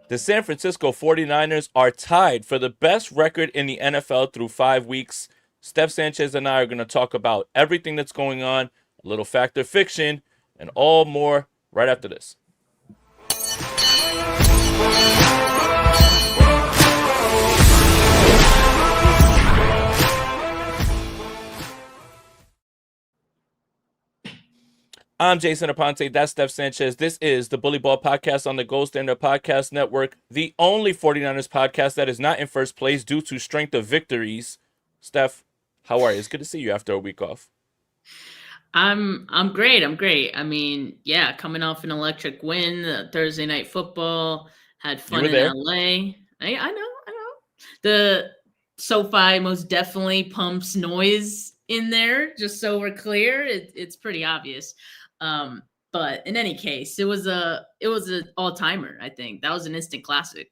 The San Francisco 49ers are tied for the best record in the NFL through 5 weeks. Steph Sanchez and I are going to talk about everything that's going on, a little fact or fiction, and all more right after this. I'm Jason Aponte. That's Steph Sanchez. This is the Bully Ball Podcast on the Gold Standard Podcast Network, the only 49ers podcast that is not in first place due to strength of victories. Steph, how are you? It's good to see you after a week off. I'm great. I'm great. I mean, yeah, coming off an electric win, Thursday night football, had You fun were in there. LA. I know. The SoFi most definitely pumps noise in there, just so we're clear. It's pretty obvious. Um, but in any case, it was an all timer. I think that was an instant classic.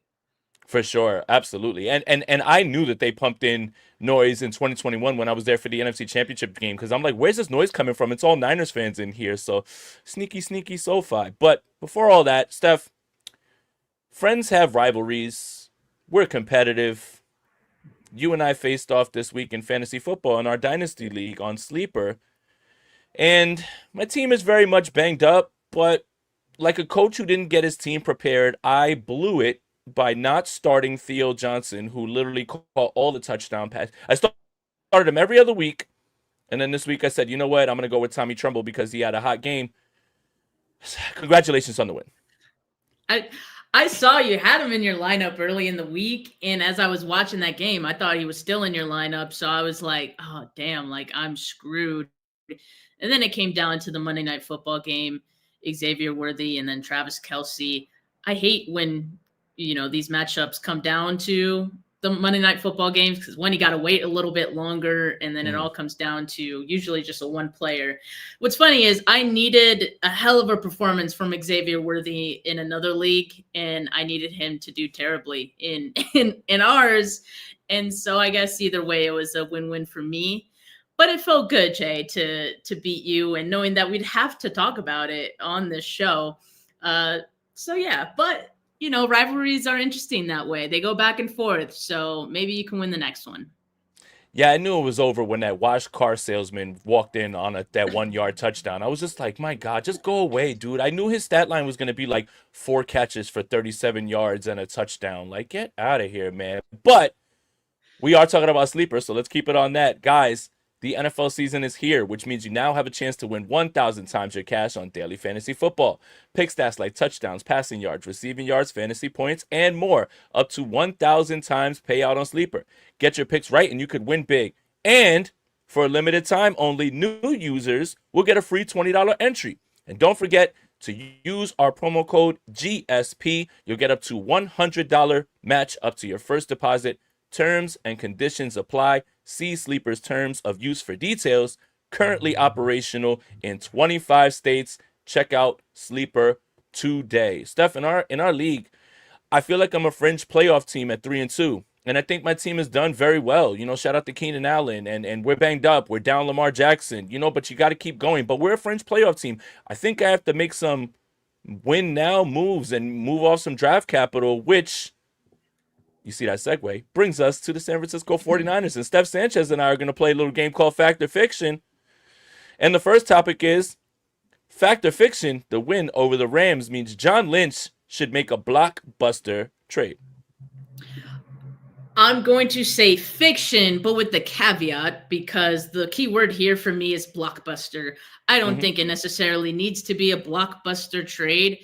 For sure, absolutely. And I knew that they pumped in noise in 2021 when I was there for the NFC Championship game because I'm like, where's this noise coming from? It's all Niners fans in here. So sneaky SoFi. But before all that, Steph, friends have rivalries. We're competitive. You and I faced off this week in fantasy football in our dynasty league on Sleeper. And my team is very much banged up, but like a coach who didn't get his team prepared, I blew it by not starting Theo Johnson, who literally caught all the touchdown passes. I started him every other week, and then this week I said, you know what, I'm going to go with Tommy Trumbull because he had a hot game. Congratulations on the win. I I saw you had him in your lineup early in the week, and as I was watching that game, I thought he was still in your lineup. So I was like, "Oh, damn! Like I'm screwed." And then it came down to the Monday Night Football game, Xavier Worthy, and then Travis Kelsey. I hate when these matchups come down to the Monday Night Football games because when you got to wait a little bit longer, and then it Mm. all comes down to usually just a one player. What's funny is I needed a hell of a performance from Xavier Worthy in another league, and I needed him to do terribly in ours. And so I guess either way, it was a win-win for me. But it felt good, Jay, to beat you, and knowing that we'd have to talk about it on this show. Uh, so yeah, but rivalries are interesting that way. They go back and forth. So maybe you can win the next one. Yeah, I knew it was over when that washed car salesman walked in on that 1 yard touchdown. I was just like, my God, just go away, dude. I knew his stat line was going to be like 4 catches for 37 yards and a touchdown. Like, get out of here, man. But we are talking about sleepers, so let's keep it on that. Guys, the NFL season is here, which means you now have a chance to win 1,000 times your cash on daily fantasy football. Pick stats like touchdowns, passing yards, receiving yards, fantasy points, and more. Up to 1,000 times payout on Sleeper. Get your picks right and you could win big. And for a limited time only, new users will get a free $20 entry. And don't forget to use our promo code GSP. You'll get up to $100 match up to your first deposit. Terms and conditions apply. See Sleeper's terms of use for details. Currently operational in 25 states. Check out Sleeper today. Steph, in our league, I feel like I'm a fringe playoff team at 3-2. And I think my team has done very well. Shout out to Keenan Allen. And we're banged up. We're down Lamar Jackson. But you got to keep going. But we're a fringe playoff team. I think I have to make some win now moves and move off some draft capital, which you see that segue, brings us to the San Francisco 49ers. And Steph Sanchez and I are going to play a little game called Fact or Fiction. And the first topic is Fact or Fiction. The win over the Rams means John Lynch should make a blockbuster trade. I'm going to say fiction, but with the caveat because the key word here for me is blockbuster. I don't Mm-hmm. think it necessarily needs to be a blockbuster trade,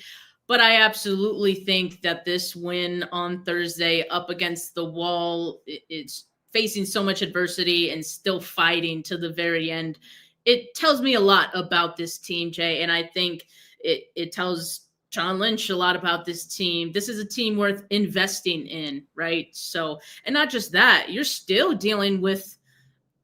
but I absolutely think that this win on Thursday up against the wall, it's facing so much adversity and still fighting to the very end. It tells me a lot about this team, Jay, and I think it tells John Lynch a lot about this team. This is a team worth investing in, right? So, and not just that, you're still dealing with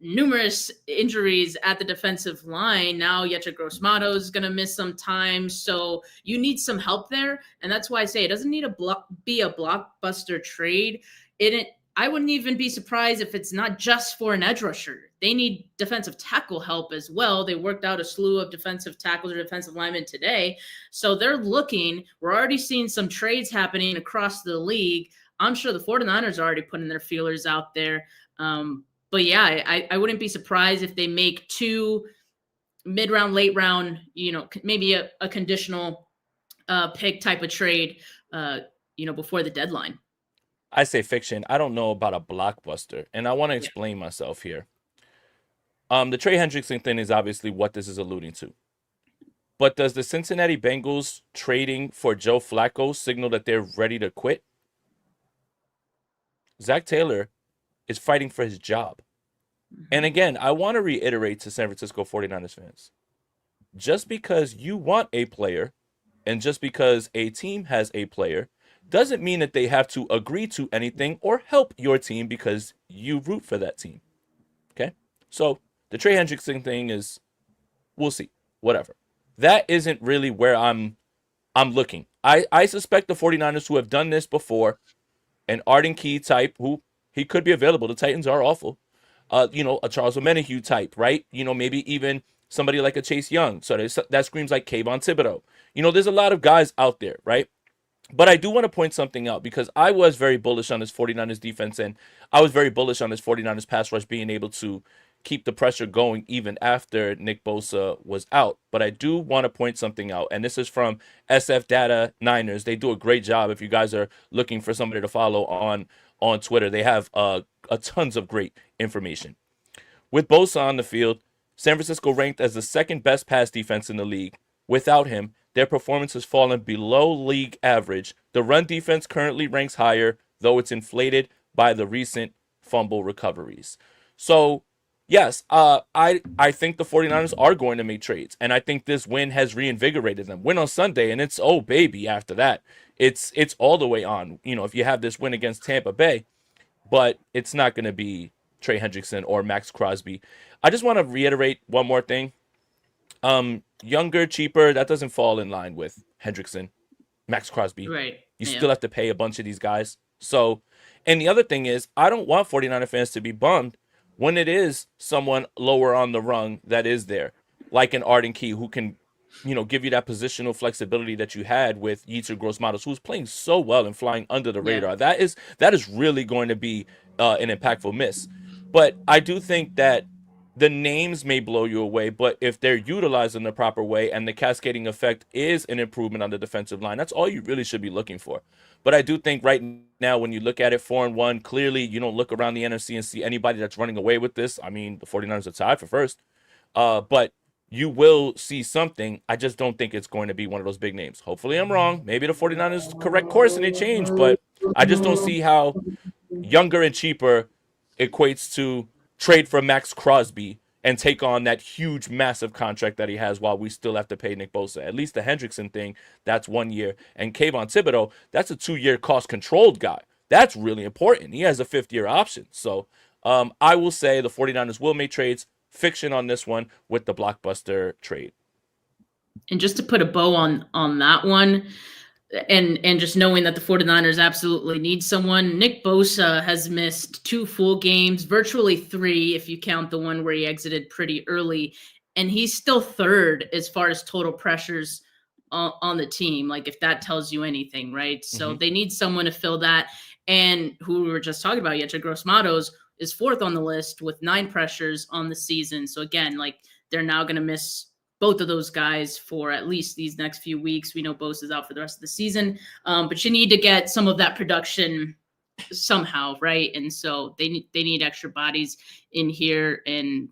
numerous injuries at the defensive line. Now, Yetra Gross-Matos is going to miss some time. So, you need some help there. And that's why I say it doesn't need to be a blockbuster trade. It I wouldn't even be surprised if it's not just for an edge rusher. They need defensive tackle help as well. They worked out a slew of defensive tackles or defensive linemen today. So they're looking. We're already seeing some trades happening across the league. I'm sure the 49ers are already putting their feelers out there. But yeah, I wouldn't be surprised if they make 2 mid-round, late-round, maybe a conditional pick type of trade, before the deadline. I say fiction. I don't know about a blockbuster, and I want to explain myself here. The Trey Hendrickson thing is obviously what this is alluding to. But does the Cincinnati Bengals trading for Joe Flacco signal that they're ready to quit? Zach Taylor is fighting for his job. And again, I want to reiterate to San Francisco 49ers fans, just because you want a player and just because a team has a player doesn't mean that they have to agree to anything or help your team because you root for that team. Okay? So the Trey Hendrickson thing is, we'll see, whatever. That isn't really where I'm looking. I suspect the 49ers who have done this before, an Arden Key type who he could be available. The Titans are awful. A Charles Omenihu type, right? Maybe even somebody like a Chase Young. So that screams like Kayvon Thibodeau. There's a lot of guys out there, right? But I do want to point something out because I was very bullish on this 49ers defense, and I was very bullish on this 49ers pass rush being able to keep the pressure going even after Nick Bosa was out. But I do want to point something out, and this is from SF Data Niners. They do a great job. If you guys are looking for somebody to follow on Twitter, they have a tons of great information. With Bosa on the field, San Francisco ranked as the second best pass defense in the league. Without him, their performance has fallen below league average. The run defense currently ranks higher, though it's inflated by the recent fumble recoveries. So, yes, I think the 49ers are going to make trades, and I think this win has reinvigorated them. Win on Sunday, and it's, oh, baby, after that. It's all the way on, if you have this win against Tampa Bay, but it's not going to be Trey Hendrickson or Max Crosby. I just want to reiterate one more thing. Younger, cheaper, that doesn't fall in line with Hendrickson, Max Crosby. Right. You still have to pay a bunch of these guys. So, and the other thing is, I don't want 49er fans to be bummed when it is someone lower on the rung that is there, like an Arden Key who can, give you that positional flexibility that you had with Yetur Gross-Matos, who's playing so well and flying under the radar. That is really going to be an impactful miss. But I do think that the names may blow you away, but if they're utilized in the proper way and the cascading effect is an improvement on the defensive line, that's all you really should be looking for. But I do think right now, when you look at it 4-1, clearly you don't look around the NFC and see anybody that's running away with this. I mean, the 49ers are tied for first. But you will see something. I just don't think it's going to be one of those big names. Hopefully I'm wrong. Maybe the 49ers correct course and they change, but I just don't see how younger and cheaper equates to trade for Max Crosby and take on that huge, massive contract that he has while we still have to pay Nick Bosa. At least the Hendrickson thing, that's 1 year. And Kayvon Thibodeau, that's a 2-year cost-controlled guy. That's really important. He has a 5th-year option. So I will say the 49ers will make trades. Fiction on this one with the blockbuster trade. And just to put a bow on that one, and just knowing that the 49ers absolutely need someone, Nick Bosa has missed 2 full games, virtually 3 if you count the one where he exited pretty early, and he's still 3rd as far as total pressures on the team, like if that tells you anything, right? So they need someone to fill that, and who we were just talking about, Yetur Gross-Matos, is 4th on the list with 9 pressures on the season. So again, like they're now going to miss both of those guys for at least these next few weeks. We know Bosa's out for the rest of the season, but you need to get some of that production somehow, right? And so they need extra bodies in here and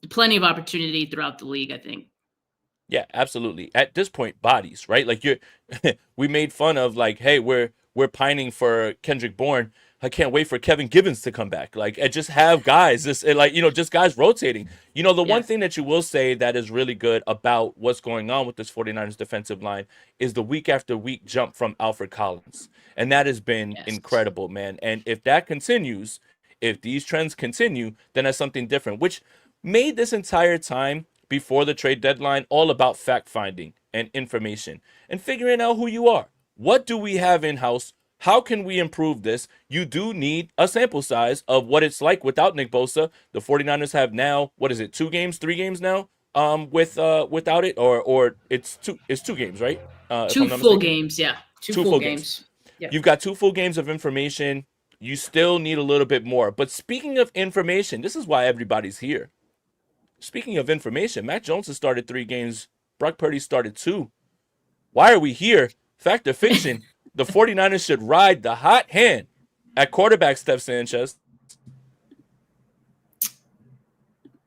plenty of opportunity throughout the league, I think. Yeah, absolutely. At this point, bodies, right? Like we made fun of like, hey, we're pining for Kendrick Bourne. I can't wait for Kevin Givens to come back. Like, and just have guys, just guys rotating. The one thing that you will say that is really good about what's going on with this 49ers defensive line is the week after week jump from Alfred Collins. And that has been incredible, man. And if that continues, if these trends continue, then that's something different, which made this entire time before the trade deadline all about fact finding and information and figuring out who you are. What do we have in-house? How can we improve this? You do need a sample size of what it's like without Nick Bosa. The 49ers have now, what is it, 2 games, 3 games now? Without it, or it's 2 games, right? If Two I'm not full mistaken. games, yeah. Two Two full full games. games. Yeah. You've got 2 full games of information. You still need a little bit more. But speaking of information, this is why everybody's here. Speaking of information, Mac Jones has started 3 games. Brock Purdy started 2. Why are we here? Fact or fiction? The 49ers should ride the hot hand at quarterback, Steph Sanchez.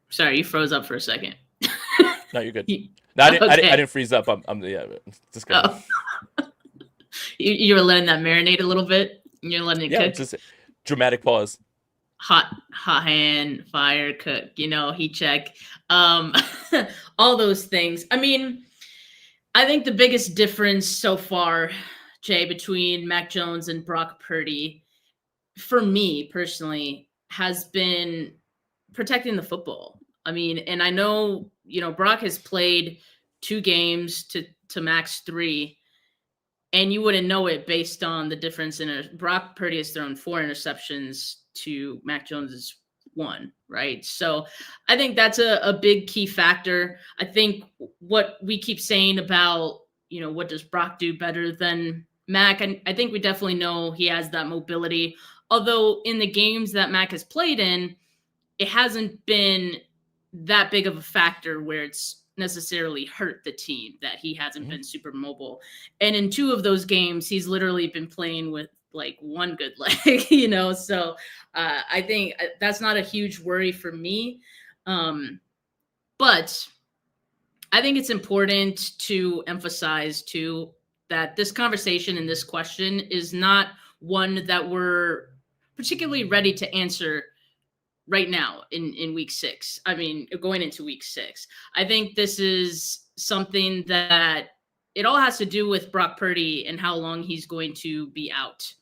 Sorry, you froze up for a second. No, you're good. No, Okay. I didn't freeze up. Yeah, just kidding. Oh. You were letting that marinate a little bit. You're letting it Yeah, cook. just dramatic pause. Hot hand, fire, cook. Heat check. All those things. I mean, I think the biggest difference so far, Jay, between Mac Jones and Brock Purdy, for me personally, has been protecting the football. I mean, and I know, Brock has played 2 games to Mac's 3, and you wouldn't know it based on the difference in Brock Purdy has thrown 4 interceptions to Mac Jones's 1, right? So I think that's a big key factor. I think what we keep saying about, what does Brock do better than Mac? I think we definitely know he has that mobility. Although in the games that Mac has played in, it hasn't been that big of a factor where it's necessarily hurt the team that he hasn't been super mobile. And in 2 of those games, he's literally been playing with like 1 good leg, so I think that's not a huge worry for me. But I think it's important to emphasize too that this conversation and this question is not one that we're particularly ready to answer right now in week 6. I mean, going into week 6. I think this is something that it all has to do with Brock Purdy and how long he's going to be out.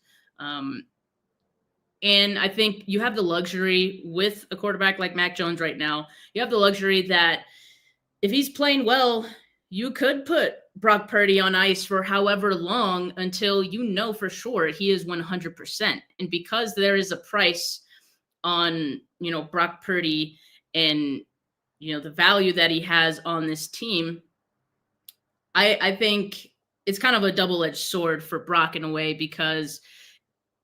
And I think you have the luxury with a quarterback like Mac Jones right now. You have the luxury that if he's playing well, you could put Brock Purdy on ice for however long until for sure he is 100%. And because there is a price on, Brock Purdy and, the value that he has on this team, I think it's kind of a double-edged sword for Brock in a way because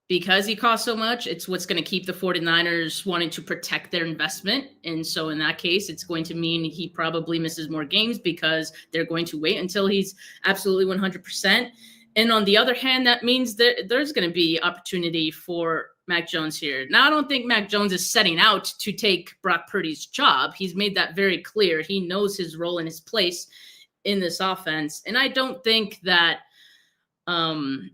he costs so much. It's what's going to keep the 49ers wanting to protect their investment. And so in that case, it's going to mean he probably misses more games because they're going to wait until he's absolutely 100%. And on the other hand, that means that there's going to be opportunity for Mac Jones here. Now, I don't think Mac Jones is setting out to take Brock Purdy's job. He's made that very clear. He knows his role and his place in this offense. And I don't think that I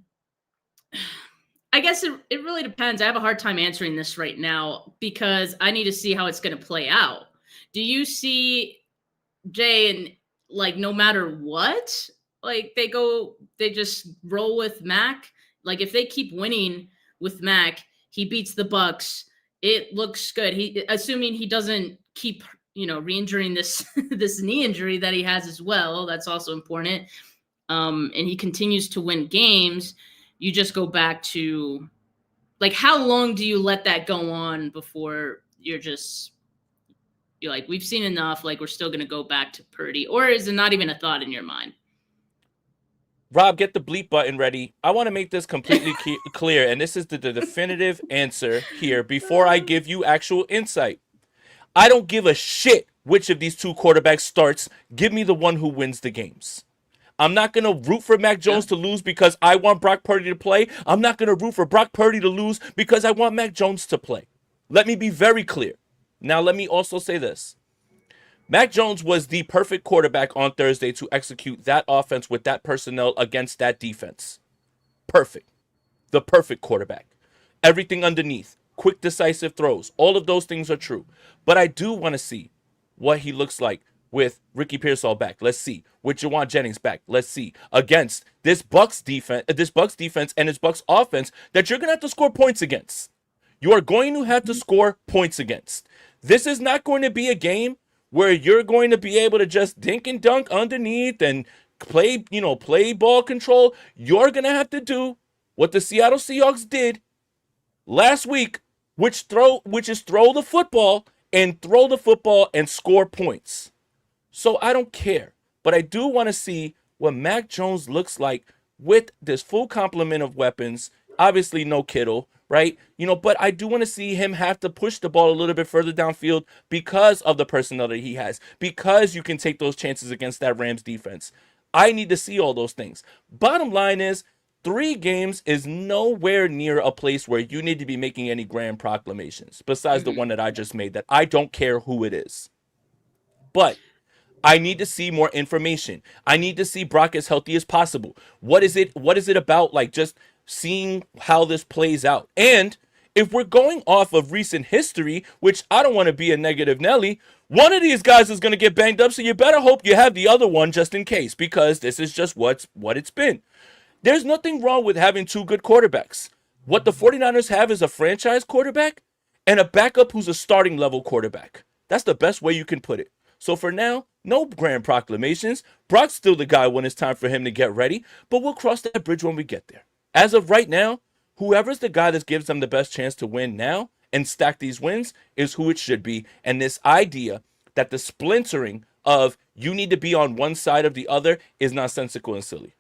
guess it really depends. I have a hard time answering this right now because I need to see how it's going to play out. Do you see, Jay, and like no matter what, like they just roll with Mac? Like if they keep winning with Mac, he beats the Bucks. It looks good. Assuming he doesn't keep, re-injuring this this knee injury that he has as well. That's also important. And he continues to win games. You just go back to, like, how long do you let that go on before you're like, we've seen enough, like, we're still going to go back to Purdy? Or is it not even a thought in your mind? Rob, get the bleep button ready. I want to make this completely clear, and this is the definitive answer here before I give you actual insight. I don't give a shit which of these 2 quarterbacks starts. Give me the one who wins the games. I'm not going to root for Mac Jones to lose because I want Brock Purdy to play. I'm not going to root for Brock Purdy to lose because I want Mac Jones to play. Let me be very clear. Now, let me also say this. Mac Jones was the perfect quarterback on Thursday to execute that offense with that personnel against that defense. Perfect. The perfect quarterback. Everything underneath. Quick, decisive throws. All of those things are true. But I do want to see what he looks like with Ricky Pearsall back. Let's see. With Jawan Jennings back. Let's see. Against this Bucks defense and this Bucks offense that you're going to have to score points against. You are going to have to score points against. This is not going to be a game where you're going to be able to just dink and dunk underneath and play ball control. You're going to have to do what the Seattle Seahawks did last week, which is throw the football and score points. So I don't care. But I do want to see what Mac Jones looks like with this full complement of weapons. Obviously, no Kittle, right? But I do want to see him have to push the ball a little bit further downfield because of the personnel that he has, because you can take those chances against that Rams defense. I need to see all those things. Bottom line is, 3 games is nowhere near a place where you need to be making any grand proclamations besides the one that I just made, that I don't care who it is. But I need to see more information. I need to see Brock as healthy as possible. What is it about, like, just seeing how this plays out? And if we're going off of recent history, which I don't want to be a negative Nelly, one of these guys is going to get banged up, so you better hope you have the other one just in case, because this is just what it's been. There's nothing wrong with having 2 good quarterbacks. What the 49ers have is a franchise quarterback and a backup who's a starting level quarterback. That's the best way you can put it. So for now, no grand proclamations. Brock's still the guy when it's time for him to get ready, but we'll cross that bridge when we get there. As of right now, whoever's the guy that gives them the best chance to win now and stack these wins is who it should be. And this idea that the splintering of you need to be on one side of the other is nonsensical and silly.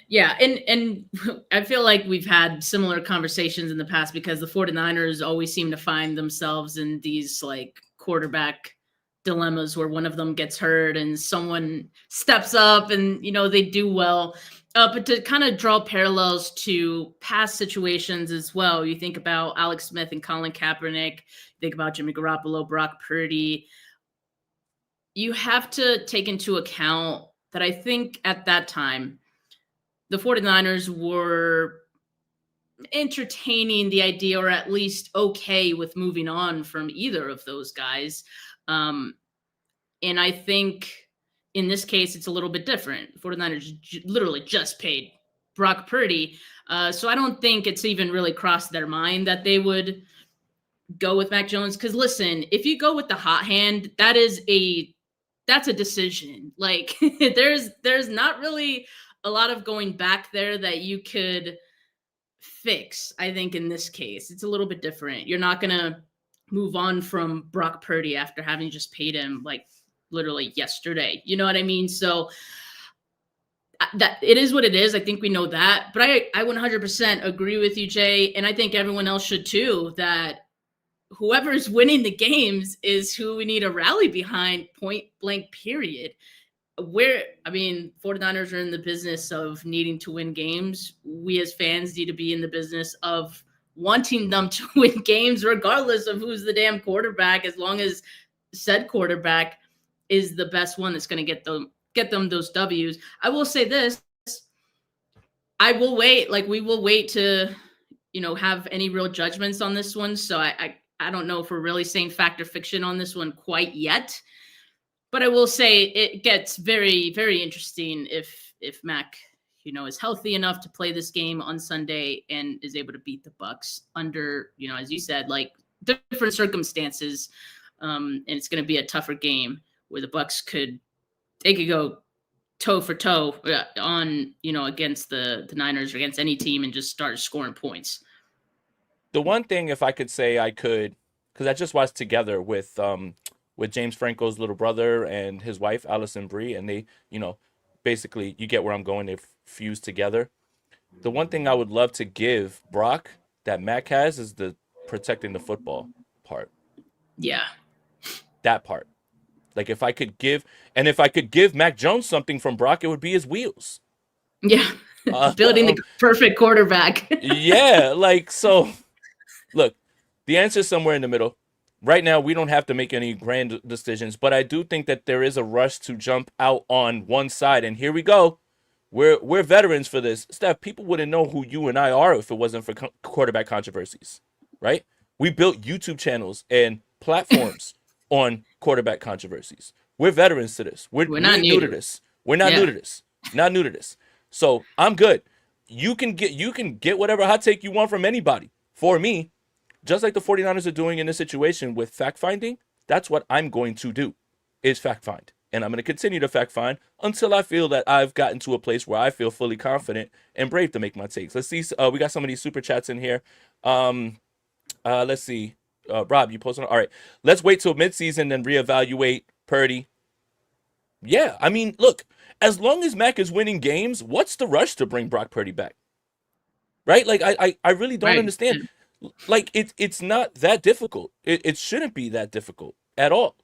Yeah, and I feel like we've had similar conversations in the past because the 49ers always seem to find themselves in these like quarterback dilemmas where one of them gets hurt and someone steps up and, they do well. But to kind of draw parallels to past situations as well, you think about Alex Smith and Colin Kaepernick, think about Jimmy Garoppolo, Brock Purdy. You have to take into account that I think at that time, the 49ers were entertaining the idea, or at least okay with moving on from either of those guys. And I think in this case, it's a little bit different. 49ers literally just paid Brock Purdy. So I don't think it's even really crossed their mind that they would go with Mac Jones. Because listen, if you go with the hot hand, that's a decision. Like there's not really a lot of going back there that you could fix. I think in this case, it's a little bit different. You're not going to move on from Brock Purdy after having just paid him like literally yesterday. You know what I mean? So that it is what it is. I think we know that, but I 100% agree with you, Jay. And I think everyone else should too, that whoever's winning the games is who we need to rally behind, point blank, period. 49ers are in the business of needing to win games. We as fans need to be in the business of wanting them to win games, regardless of who's the damn quarterback, as long as said quarterback is the best one that's going to get them those W's. I will say this. I will wait. Like, we will wait to, have any real judgments on this one. So I don't know if we're really saying fact or fiction on this one quite yet. But I will say it gets very, very interesting if Mac, is healthy enough to play this game on Sunday and is able to beat the Bucs under, as you said, like different circumstances. And it's going to be a tougher game where the Bucs could go toe for toe on, against the Niners or against any team and just start scoring points. The one thing, if I could say I could, because I just watched Together with James Franco's little brother and his wife, Allison Brie, and they, basically, you get where I'm going, they fuse together. The one thing I would love to give Brock that Mac has is the protecting the football part. Yeah. That part. Like, if I could give Mac Jones something from Brock, it would be his wheels. Yeah. Building the perfect quarterback. Yeah. Like, so, look, the answer is somewhere in the middle. Right now, we don't have to make any grand decisions, but I do think that there is a rush to jump out on one side. And here we go. We're veterans for this. Steph, people wouldn't know who you and I are if it wasn't for quarterback controversies, right? We built YouTube channels and platforms on quarterback controversies. We're veterans to this. We're not new to this. We're not new to this. Not new to this. So I'm good. You can get whatever hot take you want from anybody. For me, just like the 49ers are doing in this situation with fact finding, that's what I'm going to do, is fact find and I'm going to continue to fact find until I feel that I've gotten to a place where I feel fully confident and brave to make my takes. Let's see. We got some of these super chats in here. Let's see. Rob, you posted. All right. Let's wait till midseason and reevaluate Purdy. Yeah, I mean, look, as long as Mac is winning games, what's the rush to bring Brock Purdy back? Right? Like, I really don't Right. understand. Like, it's not that difficult. It shouldn't be that difficult at all.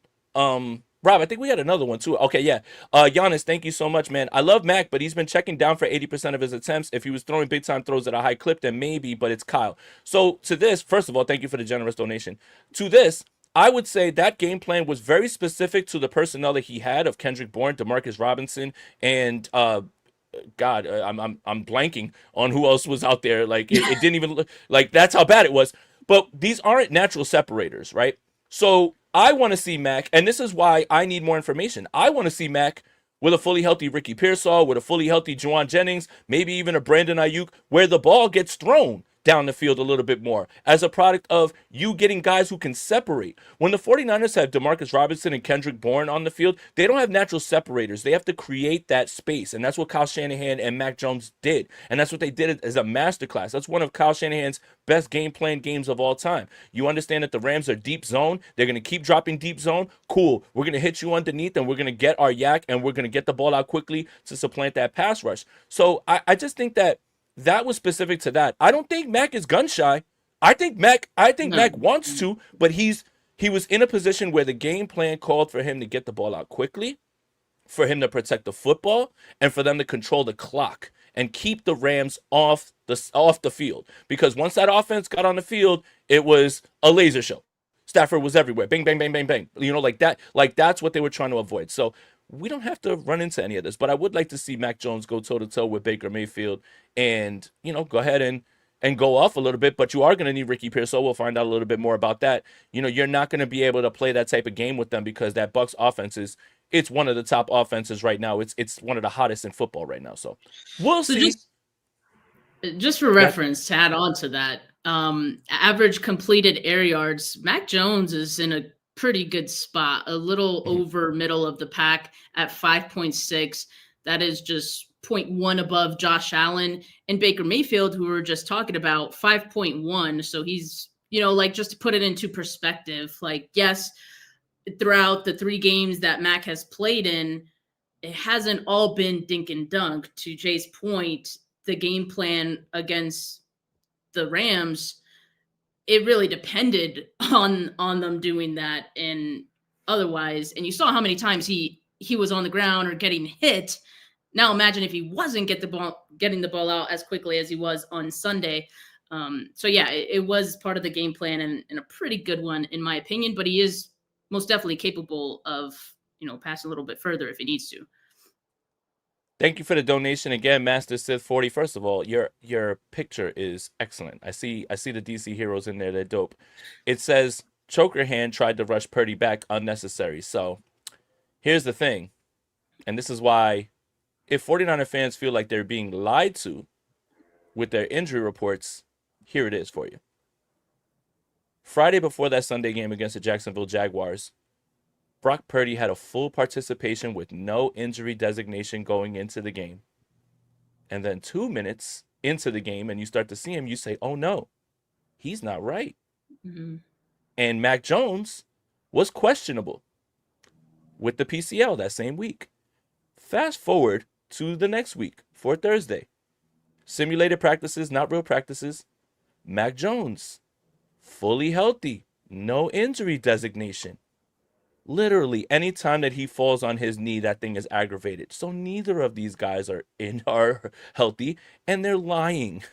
Rob, I think we had another one too. Okay, yeah. Giannis, thank you so much, man. I love Mac, but he's been checking down for 80% of his attempts. If he was throwing big time throws at a high clip, then maybe, but it's Kyle. So to this, first of all, thank you for the generous donation. To this, I would say that game plan was very specific to the personnel that he had of Kendrick Bourne, Demarcus Robinson, and God, I'm blanking on who else was out there. Like it didn't even look like that's how bad it was. But these aren't natural separators, right? So I want to see Mac, and this is why I need more information. I want to see Mac with a fully healthy Ricky Pearsall, with a fully healthy Juwan Jennings, maybe even a Brandon Ayuk, where the ball gets thrown down the field a little bit more as a product of you getting guys who can separate. When the 49ers have Demarcus Robinson and Kendrick Bourne on the field, they don't have natural separators. They have to create that space, and that's what Kyle Shanahan and Mac Jones did, and that's what they did as a masterclass. That's one of Kyle Shanahan's best game plan games of all time. You understand that the Rams are deep zone. They're going to keep dropping deep zone. Cool. We're going to hit you underneath, and we're going to get our yak, and we're going to get the ball out quickly to supplant that pass rush. So I just think that was specific to that. I don't think Mac is gun shy. I think Mac wants to, but he was in a position where the game plan called for him to get the ball out quickly, for him to protect the football, and for them to control the clock and keep the Rams off the field. Because once that offense got on the field, it was a laser show. Stafford was everywhere. Bang, bang, bang, bang, bang. You know, like that. Like that's what they were trying to avoid. So we don't have to run into any of this, but I would like to see Mac Jones go toe-to-toe with Baker Mayfield and, go ahead and go off a little bit, but you are going to need Ricky Pearsall. We'll find out a little bit more about that. You're not going to be able to play that type of game with them because that Bucs offense it's one of the top offenses right now. It's one of the hottest in football right now. So we'll see. Just for reference, to add on to that, average completed air yards, Mac Jones is in a pretty good spot, a little over middle of the pack at 5.6. That is just 0.1 above Josh Allen and Baker Mayfield, who we were just talking about, 5.1. So he's, like, just to put it into perspective, like, yes, throughout the 3 games that Mac has played in, it hasn't all been dink and dunk. To Jay's point, the game plan against the Rams, it really depended on them doing that, and otherwise, and you saw how many times he was on the ground or getting hit. Now imagine if he wasn't getting the ball out as quickly as he was on Sunday. So yeah, it was part of the game plan and a pretty good one in my opinion, but he is most definitely capable of, passing a little bit further if he needs to. Thank you for the donation again, Master Sith 40. First of all, your picture is excellent. I see the DC heroes in there. They're dope. It says Choker Hand tried to rush Purdy back unnecessary. So here's the thing, and this is why if 49er fans feel like they're being lied to with their injury reports, here it is for you. Friday before that Sunday game against the Jacksonville Jaguars, Brock Purdy had a full participation with no injury designation going into the game. And then 2 minutes into the game and you start to see him, you say, oh no, he's not right. Mm-hmm. And Mac Jones was questionable with the PCL that same week. Fast forward to the next week for Thursday. Simulated practices, not real practices. Mac Jones, fully healthy, no injury designation. Literally, anytime that he falls on his knee, that thing is aggravated. So neither of these guys are healthy, and they're lying.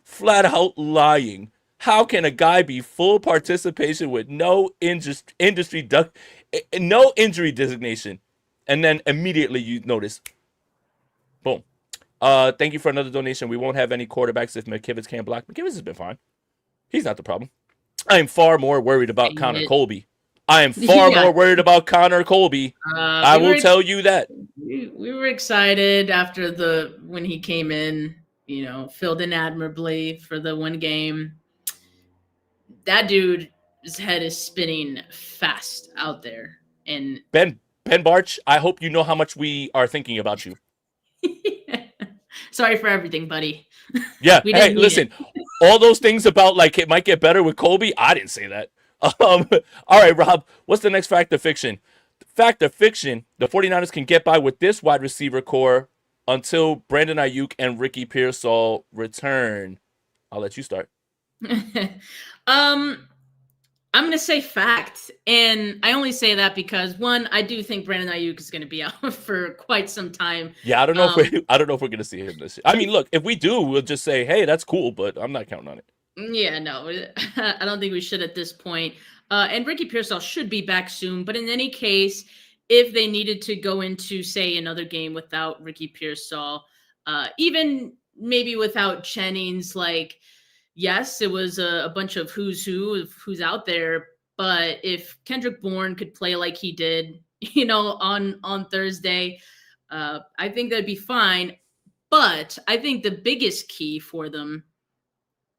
Flat out lying. How can a guy be full participation with no no injury designation, and then immediately you notice, boom. Thank you for another donation. We won't have any quarterbacks if McKivitz can't block. McKivitz has been fine. He's not the problem. I am far more worried about Connor Colby. I am far more worried about Connor Colby. I will tell you that. We were excited after when he came in, filled in admirably for the one game. That dude's head is spinning fast out there. And Ben Ben Barch, I hope you know how much we are thinking about you. Sorry for everything, buddy. Yeah. We Hey, didn't mean listen, it. all those things about like it might get better with Kobe, I didn't say that. Um, all right, Rob, what's the next fact or fiction? Fact or fiction, the 49ers can get by with this wide receiver core until Brandon Ayuk and Ricky Pearsall return. I'll let you start. um, I'm gonna say fact, and I only say that because one, I do think Brandon Ayuk is gonna be out for quite some time. Yeah, Um, I don't know if we're gonna see him this year. I mean, look, if we do, we'll just say, hey, that's cool, but I'm not counting on it. yeah, no, I don't think we should at this point. And Ricky Pearsall should be back soon, but in any case, if they needed to go into say another game without Ricky Pearsall, even maybe without Jennings, like yes, it was a bunch of who's who of who's out there. But if Kendrick Bourne could play like he did, on Thursday, I think that'd be fine. But I think the biggest key for them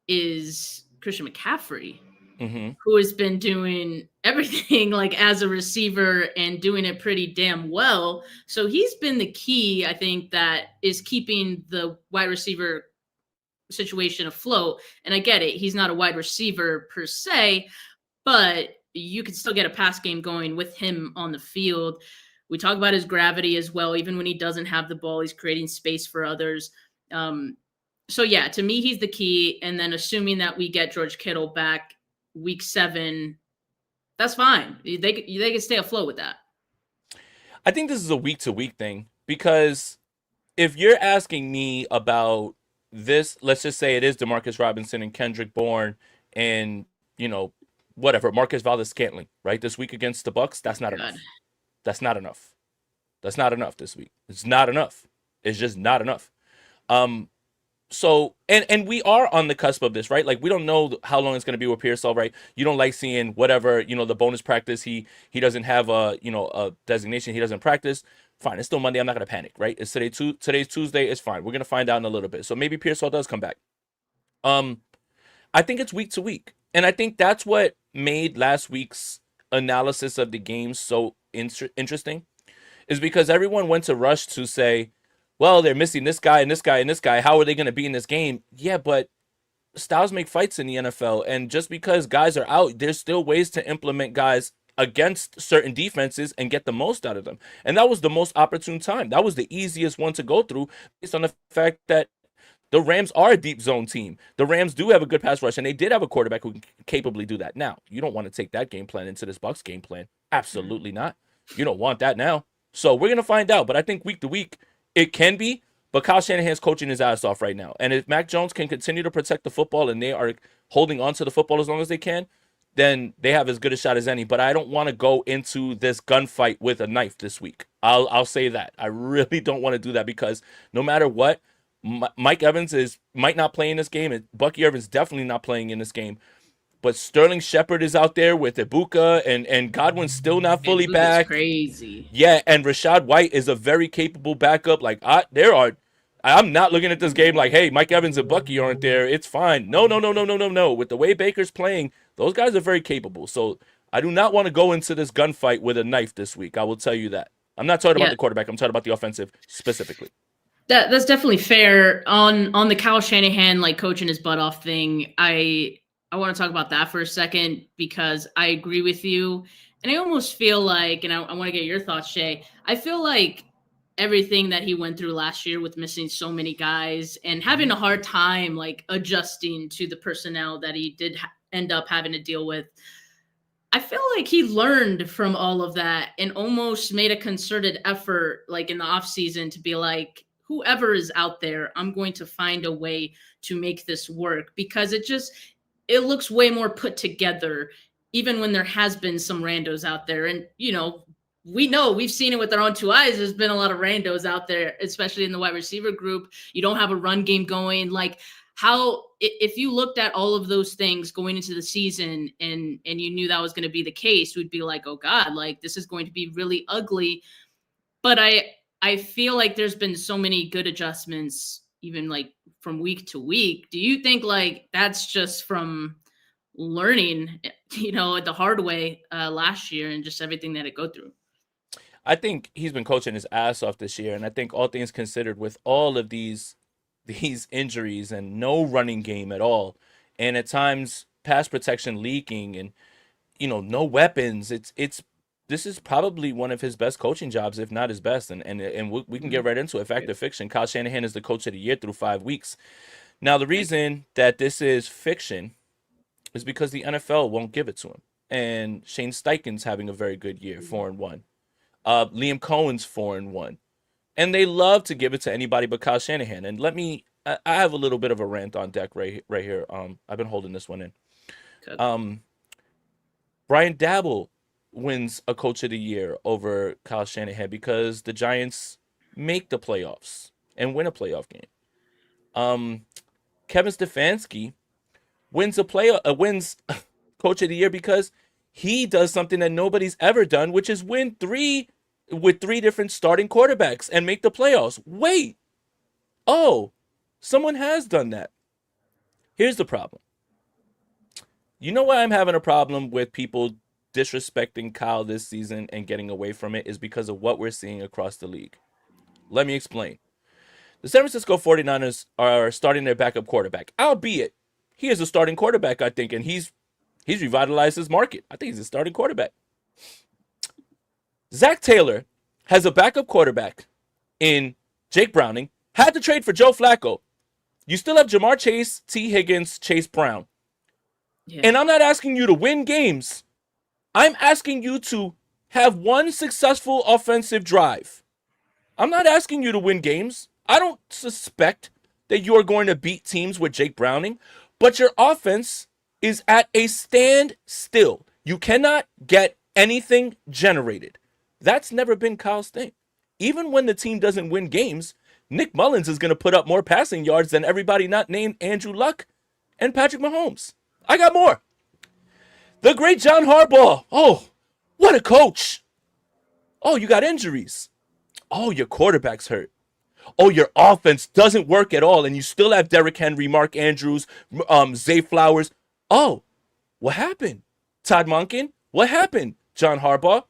is Christian McCaffrey, Mm-hmm. who has been doing everything like as a receiver and doing it pretty damn well. So he's been the key, I think, that is keeping the wide receiver situation afloat. And I get it, he's not a wide receiver per se, but you can still get a pass game going with him on the field. We talk about his gravity as well. Even when he doesn't have the ball, he's creating space for others. So yeah, to me, he's the key. And then assuming that we get George Kittle back week 7, that's fine. They can stay afloat with that. I think this is a week to week thing because if you're asking me about this, let's just say it is Demarcus Robinson and Kendrick Bourne and, you know, whatever, Marcus Valdes-Scantling, right? This week against the Bucks, that's not God. enough. That's not enough. That's not enough this week. It's not enough. It's just not enough. So and we are on the cusp of this, right? Like we don't know how long it's going to be with Pearsall, right? You don't like seeing whatever, the bonus practice. He doesn't have a designation. He doesn't practice. Fine, it's still Monday. I'm not going to panic, right? It's today's Tuesday. It's fine. We're going to find out in a little bit. So maybe Pearsall does come back. I think it's week to week. And I think that's what made last week's analysis of the game so interesting is because everyone went to rush to say, well, they're missing this guy and this guy and this guy. How are they going to be in this game? Yeah, but styles make fights in the NFL. And just because guys are out, there's still ways to implement guys against certain defenses and get the most out of them. And that was the most opportune time. That was the easiest one to go through based on the fact that the Rams are a deep zone team. The Rams do have a good pass rush, and they did have a quarterback who can capably do that. Now, you don't want to take that game plan into this Bucks game plan. Absolutely not. You don't want that now. So we're going to find out. But I think week to week, it can be. But Kyle Shanahan's coaching his ass off right now. And if Mac Jones can continue to protect the football and they are holding on to the football as long as they can, then they have as good a shot as any. But I don't want to go into this gunfight with a knife this week. I'll say that. I really don't want to do that because no matter what, Mike Evans might not play in this game, and Bucky Irvin's definitely not playing in this game. But Sterling Shepard is out there with Ibuka, and Godwin's still not fully back. Crazy. Yeah, and Rachaad White is a very capable backup. Like I'm not looking at this game like, hey, Mike Evans and Bucky aren't there. It's fine. No. With the way Baker's playing, those guys are very capable. So I do not want to go into this gunfight with a knife this week. I will tell you that. I'm not talking about the quarterback. I'm talking about the offensive specifically. That's definitely fair on the Kyle Shanahan like coaching his butt off thing. I want to talk about that for a second because I agree with you, and I almost feel like, and I want to get your thoughts, Shay. I feel like everything that he went through last year with missing so many guys and having a hard time like adjusting to the personnel that he did end up having to deal with. I feel like he learned from all of that and almost made a concerted effort like in the off season to be like, whoever is out there, I'm going to find a way to make this work because it looks way more put together, even when there has been some randos out there. And, we've seen it with our own 2 eyes. There's been a lot of randos out there, especially in the wide receiver group. You don't have a run game going. Like if you looked at all of those things going into the season and you knew that was going to be the case, we'd be like, oh God, like this is going to be really ugly. But I feel like there's been so many good adjustments, even like from week to week. Do you think like that's just from learning, the hard way last year and just everything that it go through? I think he's been coaching his ass off this year, and I think all things considered, with all of these injuries and no running game at all, and at times pass protection leaking, and no weapons. It's this is probably one of his best coaching jobs, if not his best. And we can get right into it. Fact or fiction? Kyle Shanahan is the coach of the year through 5 weeks. Now the reason that this is fiction is because the NFL won't give it to him. And Shane Steichen's having a very good year, 4-1. Liam Cohen's 4-1, and they love to give it to anybody but Kyle Shanahan. And I have a little bit of a rant on deck right here. I've been holding this one in. Good. Brian Dabble wins a coach of the year over Kyle Shanahan because the Giants make the playoffs and win a playoff game. Kevin Stefanski wins wins coach of the year because he does something that nobody's ever done, which is win with three different starting quarterbacks and make the playoffs. Wait. Oh, someone has done that. Here's the problem. You know why I'm having a problem with people disrespecting Kyle this season and getting away from it is because of what we're seeing across the league. Let me explain. The San Francisco 49ers are starting their backup quarterback, albeit he is a starting quarterback, I think, and he's revitalized his market. I think he's a starting quarterback. Zach Taylor has a backup quarterback in Jake Browning, had to trade for Joe Flacco. You still have Jamar Chase, T. Higgins, Chase Brown. Yeah. And I'm not asking you to win games. I'm asking you to have one successful offensive drive. I'm not asking you to win games. I don't suspect that you are going to beat teams with Jake Browning, but your offense is at a standstill. You cannot get anything generated. That's never been Kyle's thing. Even when the team doesn't win games, Nick Mullins is going to put up more passing yards than everybody not named Andrew Luck and Patrick Mahomes. I got more. The great John Harbaugh. Oh, what a coach. Oh, you got injuries. Oh, your quarterback's hurt. Oh, your offense doesn't work at all, and you still have Derrick Henry, Mark Andrews, Zay Flowers. Oh, what happened? Todd Monken? What happened? John Harbaugh?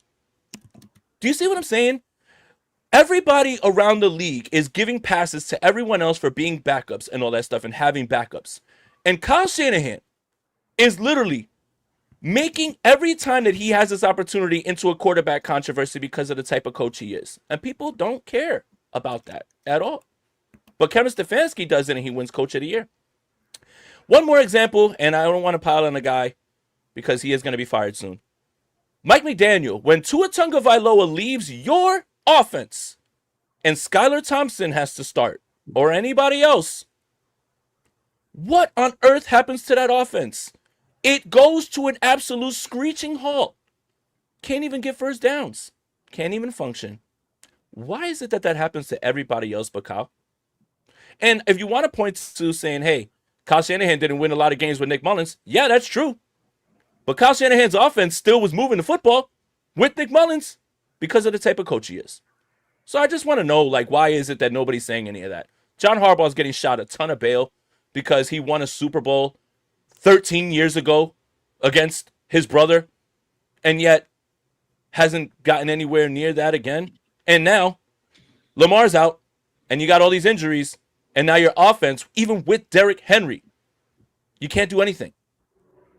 Do you see what I'm saying? Everybody around the league is giving passes to everyone else for being backups and all that stuff and having backups. And Kyle Shanahan is literally making every time that he has this opportunity into a quarterback controversy because of the type of coach he is. And people don't care about that at all. But Kevin Stefanski does it, and he wins coach of the year. One more example, and I don't want to pile on the guy because he is going to be fired soon. Mike McDaniel, when Tua Tagovailoa leaves your offense and Skylar Thompson has to start, or anybody else, what on earth happens to that offense? It goes to an absolute screeching halt. Can't even get first downs. Can't even function. Why is it that happens to everybody else but Kyle? And if you want to point to saying, hey, Kyle Shanahan didn't win a lot of games with Nick Mullins, yeah, that's true. But Kyle Shanahan's offense still was moving the football with Nick Mullins because of the type of coach he is. So I just want to know, why is it that nobody's saying any of that? John Harbaugh's getting shot a ton of bail because he won a Super Bowl 13 years ago against his brother, and yet hasn't gotten anywhere near that again. And now Lamar's out, and you got all these injuries, and now your offense, even with Derrick Henry, you can't do anything.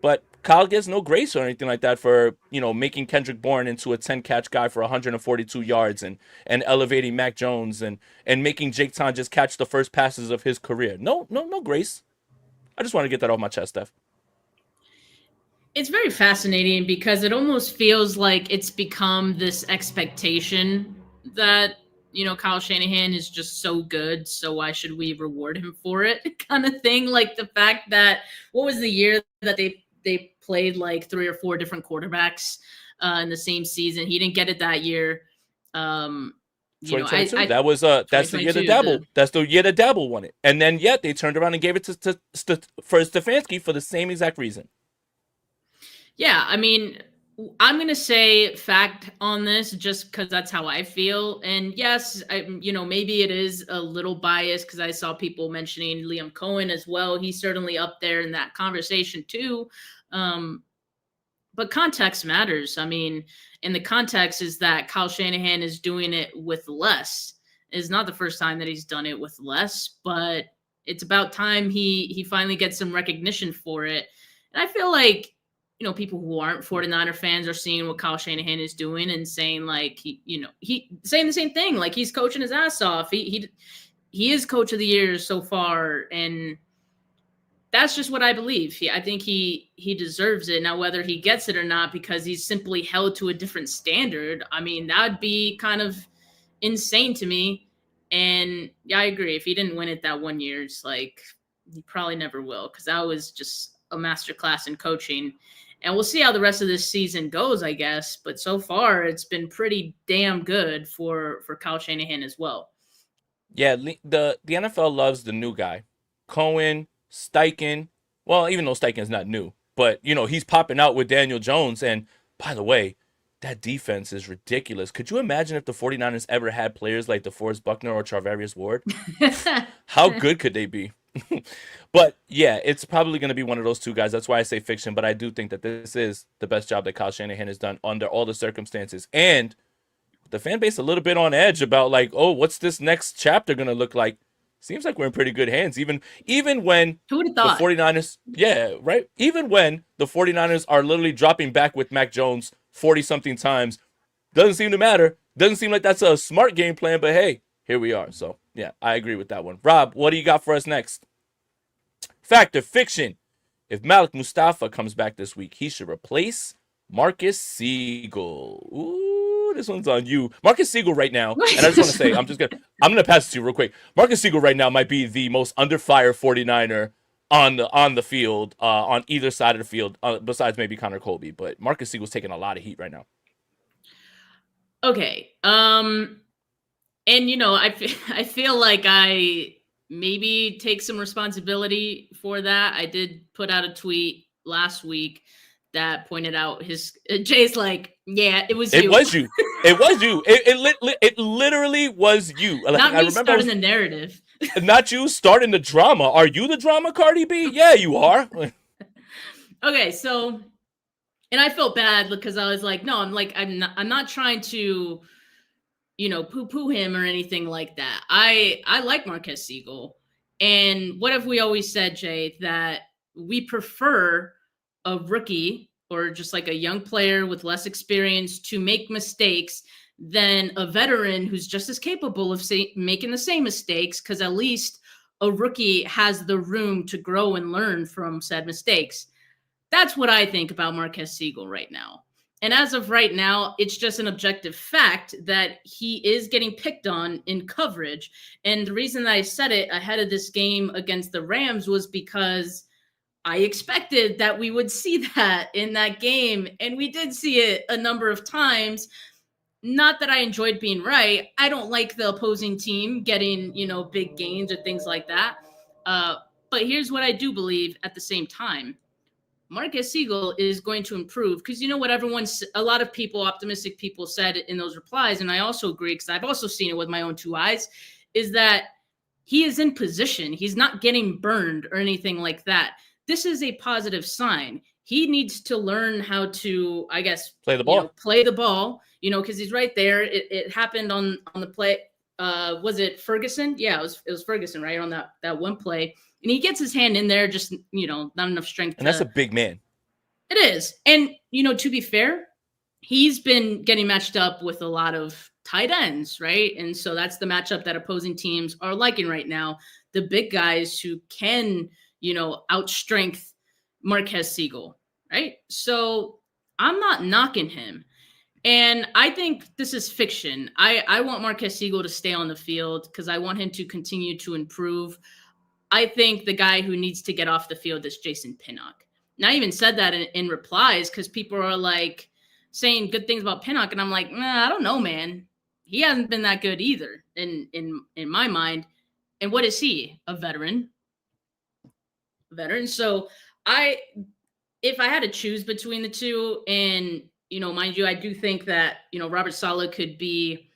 But Kyle gets no grace or anything like that for, making Kendrick Bourne into a 10-catch guy for 142 yards and elevating Mac Jones and making Jake Ton just catch the first passes of his career. No grace. I just want to get that off my chest, Steph. It's very fascinating because it almost feels like it's become this expectation that, Kyle Shanahan is just so good, so why should we reward him for it kind of thing. Like the fact that, what was the year that they played like 3 or 4 different quarterbacks in the same season? He didn't get it that year. 2022. That's the year that Dabble. That's the year that Dabble won it, and then yet they turned around and gave it to Stefanski for the same exact reason. Yeah, I mean, I'm gonna say fact on this just because that's how I feel. And yes, maybe it is a little biased because I saw people mentioning Liam Cohen as well. He's certainly up there in that conversation too. But context matters. I mean, and the context is that Kyle Shanahan is doing it with less. It's not the first time that he's done it with less, but it's about time he finally gets some recognition for it. And I feel like, people who aren't 49er fans are seeing what Kyle Shanahan is doing and saying like he saying the same thing. Like he's coaching his ass off. He is coach of the year so far, and that's just what I believe. I think he deserves it. Now, whether he gets it or not because he's simply held to a different standard, I mean, that would be kind of insane to me. And yeah, I agree. If he didn't win it that one year, it's like he probably never will, because that was just a masterclass in coaching. And we'll see how the rest of this season goes, I guess. But so far, it's been pretty damn good for Kyle Shanahan as well. Yeah, the NFL loves the new guy, Cohen, Steichen. Well, even though Steichen's not new, but he's popping out with Daniel Jones. And by the way, that defense is ridiculous. Could you imagine if the 49ers ever had players like DeForest Buckner or Charvarius Ward? How good could they be? But yeah, it's probably going to be one of those two guys. That's why I say fiction. But I do think that this is the best job that Kyle Shanahan has done under all the circumstances. And the fan base a little bit on edge about like, oh, what's this next chapter going to look like? Seems like we're in pretty good hands. Even when Who would have the thought? 49ers, yeah, right? Even when the 49ers are literally dropping back with Mac Jones 40-something times, doesn't seem to matter. Doesn't seem like that's a smart game plan, but hey, here we are. So, yeah, I agree with that one. Rob, what do you got for us next? Fact or fiction? If Malik Mustafa comes back this week, he should replace Marcus Siegel. Ooh, this one's on you. Marcus Siegel right now, and I just want to say, I'm gonna pass it to you real quick. Marcus Siegel right now might be the most under fire 49er on the field, on either side of the field, besides maybe Connor Colby. But Marcus Siegel's taking a lot of heat right now. Okay. And I feel like I maybe take some responsibility for that. I did put out a tweet last week that pointed out Jay's like, yeah, it was you. It was you. It was you. It literally was you. Not like, me starting the narrative. Not you starting the drama. Are you the drama, Cardi B? Yeah, you are. Okay, so, and I felt bad because I was like, no, I'm not trying to, poo-poo him or anything like that. I like Marquez Siegel. And what have we always said, Jay, that we prefer a rookie or just like a young player with less experience to make mistakes than a veteran who's just as capable of making the same mistakes, because at least a rookie has the room to grow and learn from said mistakes. That's what I think about Marquez Siegel right now. And as of right now, it's just an objective fact that he is getting picked on in coverage. And the reason that I said it ahead of this game against the Rams was because I expected that we would see that in that game. And we did see it a number of times. Not that I enjoyed being right. I don't like the opposing team getting, big gains or things like that. But here's what I do believe at the same time. Marcus Siegel is going to improve because what a lot of people, optimistic people said in those replies, and I also agree because I've also seen it with my own two eyes, is that he is in position. He's not getting burned or anything like that. This is a positive sign. He needs to learn how to, I guess, play the ball, because he's right there. It happened on the play. Was it Ferguson? Yeah, it was Ferguson, right, on that one play. And he gets his hand in there, just, not enough strength. And that's a big man. It is. And, to be fair, he's been getting matched up with a lot of tight ends, right? And so that's the matchup that opposing teams are liking right now. The big guys who can, outstrength Marquez Siegel, right? So I'm not knocking him. And I think this is fiction. I want Marquez Siegel to stay on the field because I want him to continue to improve. I think the guy who needs to get off the field is Jason Pinnock. And I even said that in replies because people are like saying good things about Pinnock. And I'm like, I don't know, man. He hasn't been that good either in my mind. And what is he? A veteran. So if I had to choose between the two, and, mind you, I do think that, Robert Saleh could be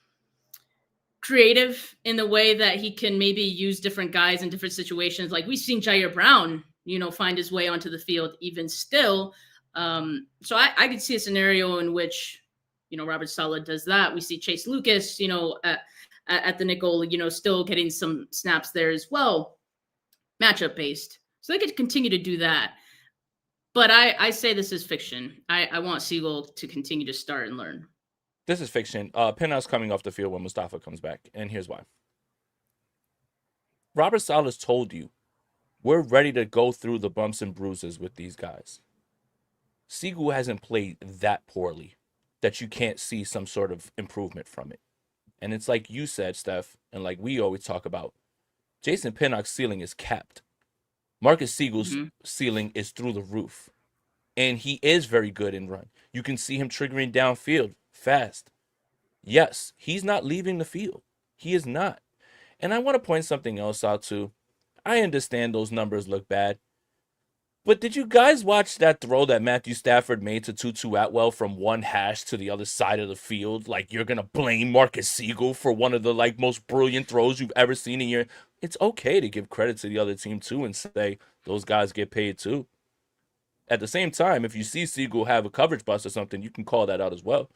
creative in the way that he can maybe use different guys in different situations. Like we've seen Jair Brown, find his way onto the field even still. So I could see a scenario in which, Robert Saleh does that. We see Chase Lucas, at the nickel, still getting some snaps there as well, matchup based. So they could continue to do that. But I say this is fiction. I want Siegel to continue to start and learn. This is fiction. Pinnock's coming off the field when Mustafa comes back, and here's why. Robert Saleh told you, we're ready to go through the bumps and bruises with these guys. Siegel hasn't played that poorly that you can't see some sort of improvement from it. And it's like you said, Steph, and like we always talk about, Jason Pinnock's ceiling is capped. Marcus Siegel's ceiling is through the roof. And he is very good in run. You can see him triggering downfield fast. Yes, he's not leaving the field. He is not. And I want to point something else out too. I understand those numbers look bad. But did you guys watch that throw that Matthew Stafford made to Tutu Atwell from one hash to the other side of the field? Like, you're going to blame Marcus Siegel for one of the most brilliant throws you've ever seen in your... It's okay to give credit to the other team too and say those guys get paid too. At the same time, if you see Siegel have a coverage bust or something, you can call that out as well.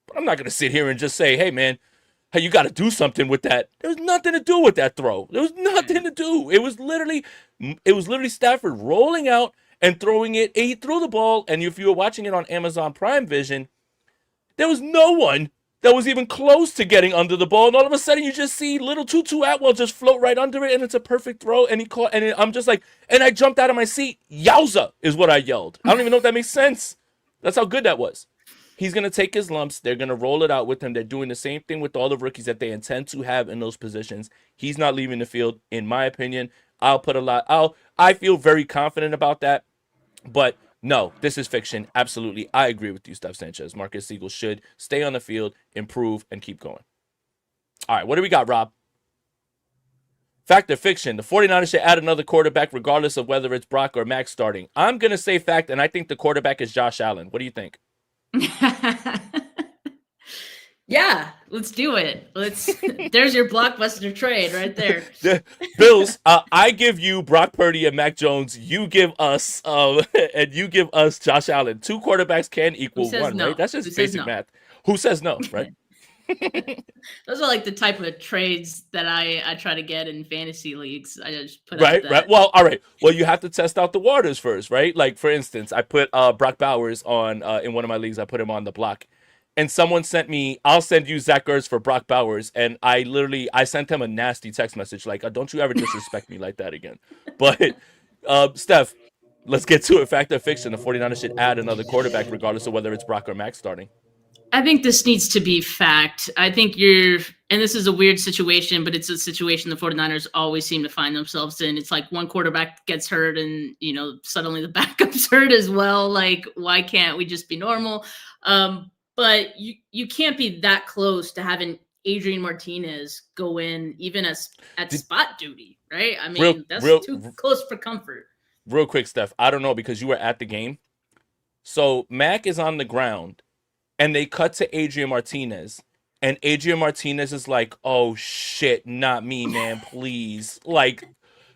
But I'm not going to sit here and just say, hey, man, hey, you got to do something with that. There was nothing to do with that throw. There was nothing to do. It was literally Stafford rolling out and throwing it. He threw the ball, and if you were watching it on Amazon Prime Vision, there was no one that was even close to getting under the ball. And all of a sudden, you just see little Tutu Atwell just float right under it, and it's a perfect throw. And he caught, and I'm just like, and I jumped out of my seat. Yowza is what I yelled. I don't even know if that makes sense. That's how good that was. He's going to take his lumps. They're going to roll it out with him. They're doing the same thing with all the rookies that they intend to have in those positions. He's not leaving the field, in my opinion. I feel very confident about that. But no, this is fiction. Absolutely. I agree with you, Steph Sanchez. Marcus Siegel should stay on the field, improve, and keep going. All right, what do we got, Rob? Fact or fiction? The 49ers should add another quarterback regardless of whether it's Brock or Max starting. I'm going to say fact, and I think the quarterback is Josh Allen. What do you think? Yeah, let's do it. There's your blockbuster trade right there. Bills, I give you Brock Purdy and Mac Jones. You give us and you give us Josh Allen. Two quarterbacks can equal one, no? Right? That's just basic math. Who says no, right? Those are like the type of trades that I try to get in fantasy leagues. I just put right. Well, all right. Well, you have to test out the waters first, right? Like, for instance, I put Brock Bowers on in one of my leagues. I put him on the block, and someone sent me, "I'll send you Zach Ertz for Brock Bowers," and I sent him a nasty text message like, "Don't you ever disrespect me like that again." But Steph, let's get to it. Fact or fiction? The 49ers should add another quarterback regardless of whether it's Brock or Max starting. I think this needs to be fact. I think and this is a weird situation, but it's a situation the 49ers always seem to find themselves in. It's like one quarterback gets hurt and, suddenly the backup's hurt as well. Like, why can't we just be normal? But you can't be that close to having Adrian Martinez go in even at spot duty, right? I mean, that's too close for comfort. Real quick, Steph, I don't know because you were at the game. So Mac is on the ground. And they cut to Adrian Martinez. And Adrian Martinez is like, "Oh, shit, not me, man, please. Like,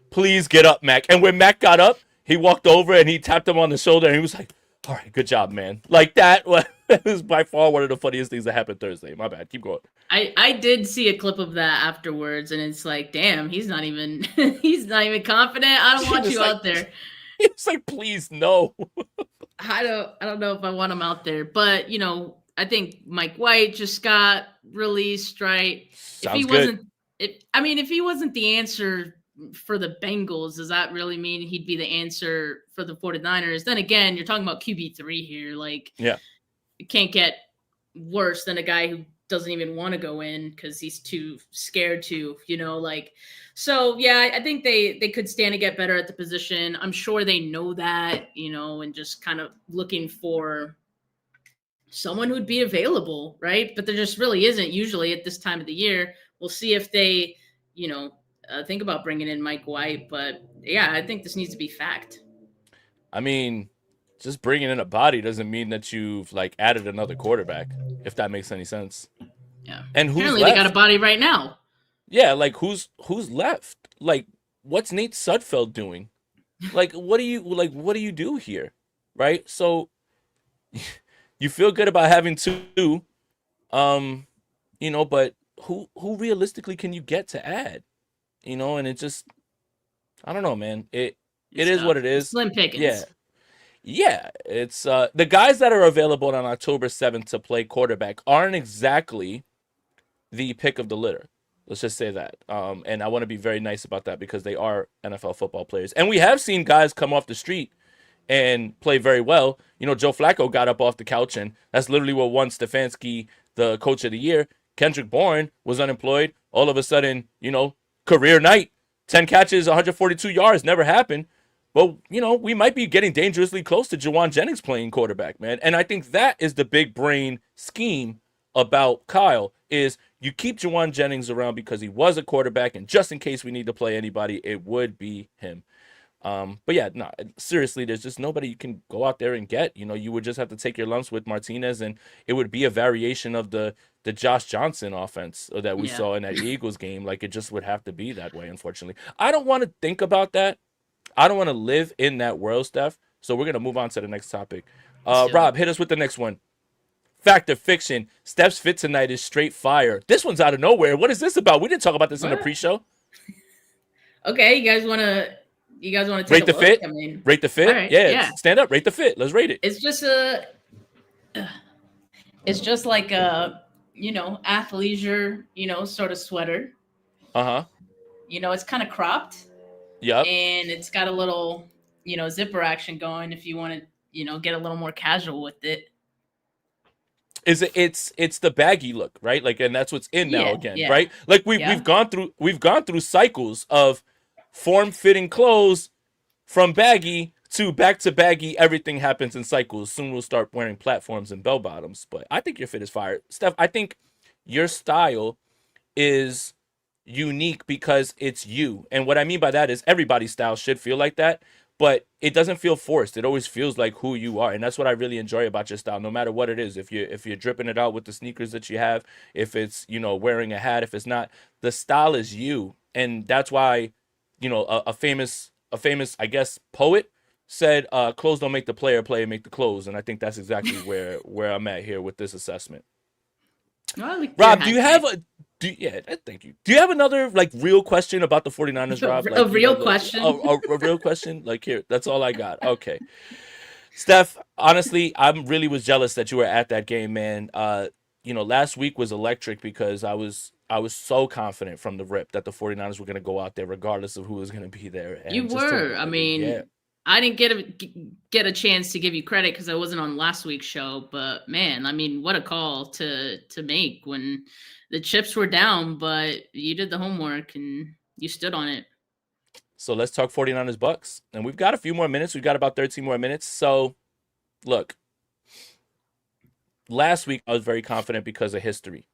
please get up, Mac." And when Mac got up, he walked over and he tapped him on the shoulder. And he was like, "All right, good job, man." Like, that was by far one of the funniest things that happened Thursday. My bad. Keep going. I did see a clip of that afterwards. And it's like, damn, he's not even confident. I don't want you out there. It's like, please, no. I don't know if I want him out there, but I think Mike White just got released, right? Sounds good. If he wasn't the answer for the Bengals, does that really mean he'd be the answer for the 49ers? Then again, you're talking about QB3 here. Like, yeah, it can't get worse than a guy who doesn't even want to go in because he's too scared to, So, yeah, I think they could stand to get better at the position. I'm sure they know that, and just kind of looking for someone who'd be available, right? But there just really isn't usually at this time of the year. We'll see if they, think about bringing in Mike White. But, yeah, I think this needs to be fact. I mean, just bringing in a body doesn't mean that you've, added another quarterback, if that makes any sense. Yeah. And who's apparently left? They got a body right now. Yeah, who's left? What's Nate Sudfeld doing? What do you do here? Right? So you feel good about having two, um, but who realistically can you get to add? And it just I don't know, man. It It's is what tough. it It's is. slim Yeah. pickings. Yeah, it's the guys that are available on October 7th to play quarterback aren't exactly the pick of the litter. Let's just say that. And I want to be very nice about that because they are NFL football players. And we have seen guys come off the street and play very well. Joe Flacco got up off the couch, and that's literally what won Stefanski the coach of the year. Kendrick Bourne was unemployed. All of a sudden, career night, 10 catches, 142 yards, never happened. But, we might be getting dangerously close to Jawan Jennings playing quarterback, man. And I think that is the big brain scheme about Kyle is you keep Jawan Jennings around because he was a quarterback, and just in case we need to play anybody, it would be him. But yeah, no, seriously, there's just nobody you can go out there and get. You would just have to take your lumps with Martinez, and it would be a variation of the Josh Johnson offense that we Yeah. saw in that Eagles game. Like it just would have to be that way, unfortunately. I don't want to think about that. I don't want to live in that world, Steph. So we're gonna move on to the next topic. Let's do Rob, it. hit us with the next one. Fact or fiction? Steph's fit tonight is straight fire. This one's out of nowhere. What is this about? We didn't talk about this in the What? pre-show. Okay, you guys wanna take Rate a the look? fit. I mean, Rate the all fit. right, Yeah, yeah. stand up. Rate the fit. Let's rate it. It's just it's just like a athleisure, sort of sweater. Uh huh. It's kind of cropped Yep. and it's got a little, zipper action going if you want to, get a little more casual with it. Is it? It's the baggy look, right? Like, and that's what's in now Yeah, again, yeah, right? Like we've yeah. we've gone through cycles of form fitting clothes from baggy to baggy. Everything happens in cycles. Soon we'll start wearing platforms and bell bottoms. But I think your fit is fire, Steph. I think your style is unique because it's you. And what I mean by that is everybody's style should feel like that, but it doesn't feel forced. It always feels like who you are. And that's what I really enjoy about your style, no matter what it is. If you're dripping it out with the sneakers that you have, if it's, wearing a hat, if it's not, the style is you. And that's why, a famous, I guess, poet said, clothes don't make the player make the clothes. And I think that's exactly where I'm at here with this assessment. Well, I like your Rob, do hat you have today. a yeah, thank you. Do you have another like real question about the 49ers, Rob? A Like, real a, question. a, a real question? Like here, that's all I got. Okay. Steph, honestly, I really was jealous that you were at that game, man. Last week was electric because I was so confident from the rip that the 49ers were going to go out there regardless of who was going to be there You and just were. I yeah. mean, I didn't get a chance to give you credit because I wasn't on last week's show. But man, I mean, what a call to make when the chips were down, but you did the homework and you stood on it. So let's talk 49ers Bucks. And we've got a few more minutes. We've got about 13 more minutes. So, look, last week I was very confident because of history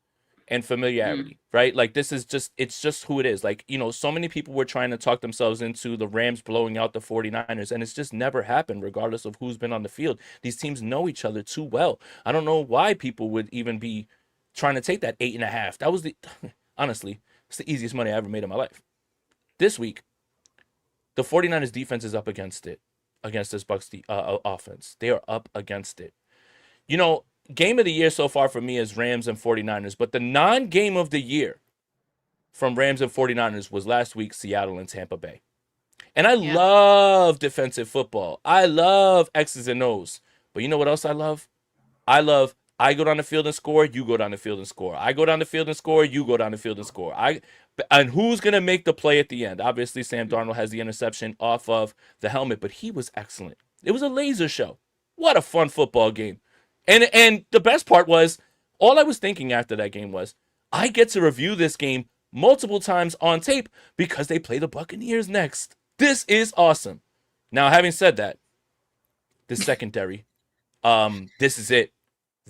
and Mm. familiarity, right? Like it's just who it is. Like, so many people were trying to talk themselves into the Rams blowing out the 49ers, and it's just never happened, regardless of who's been on the field. These teams know each other too well. I don't know why people would even be trying to take that 8.5. That was the honestly, it's the easiest money I ever made in my life. This week, the 49ers defense is up against it, against this Bucks offense. They are up against it. You know, game of the year so far for me is Rams and 49ers, but the non-game of the year from Rams and 49ers was last week Seattle and Tampa Bay. And I Yeah. love defensive football. I love X's and O's. But you know what else I love? I go down the field and score, you go down the field and score. I go down the field and score, you go down the field and score. And who's going to make the play at the end? Obviously Sam Darnold has the interception off of the helmet, but he was excellent. It was a laser show. What a fun football game. And the best part was, all I was thinking after that game was, I get to review this game multiple times on tape because they play the Buccaneers next. This is awesome. Now, having said that, the secondary, this is it.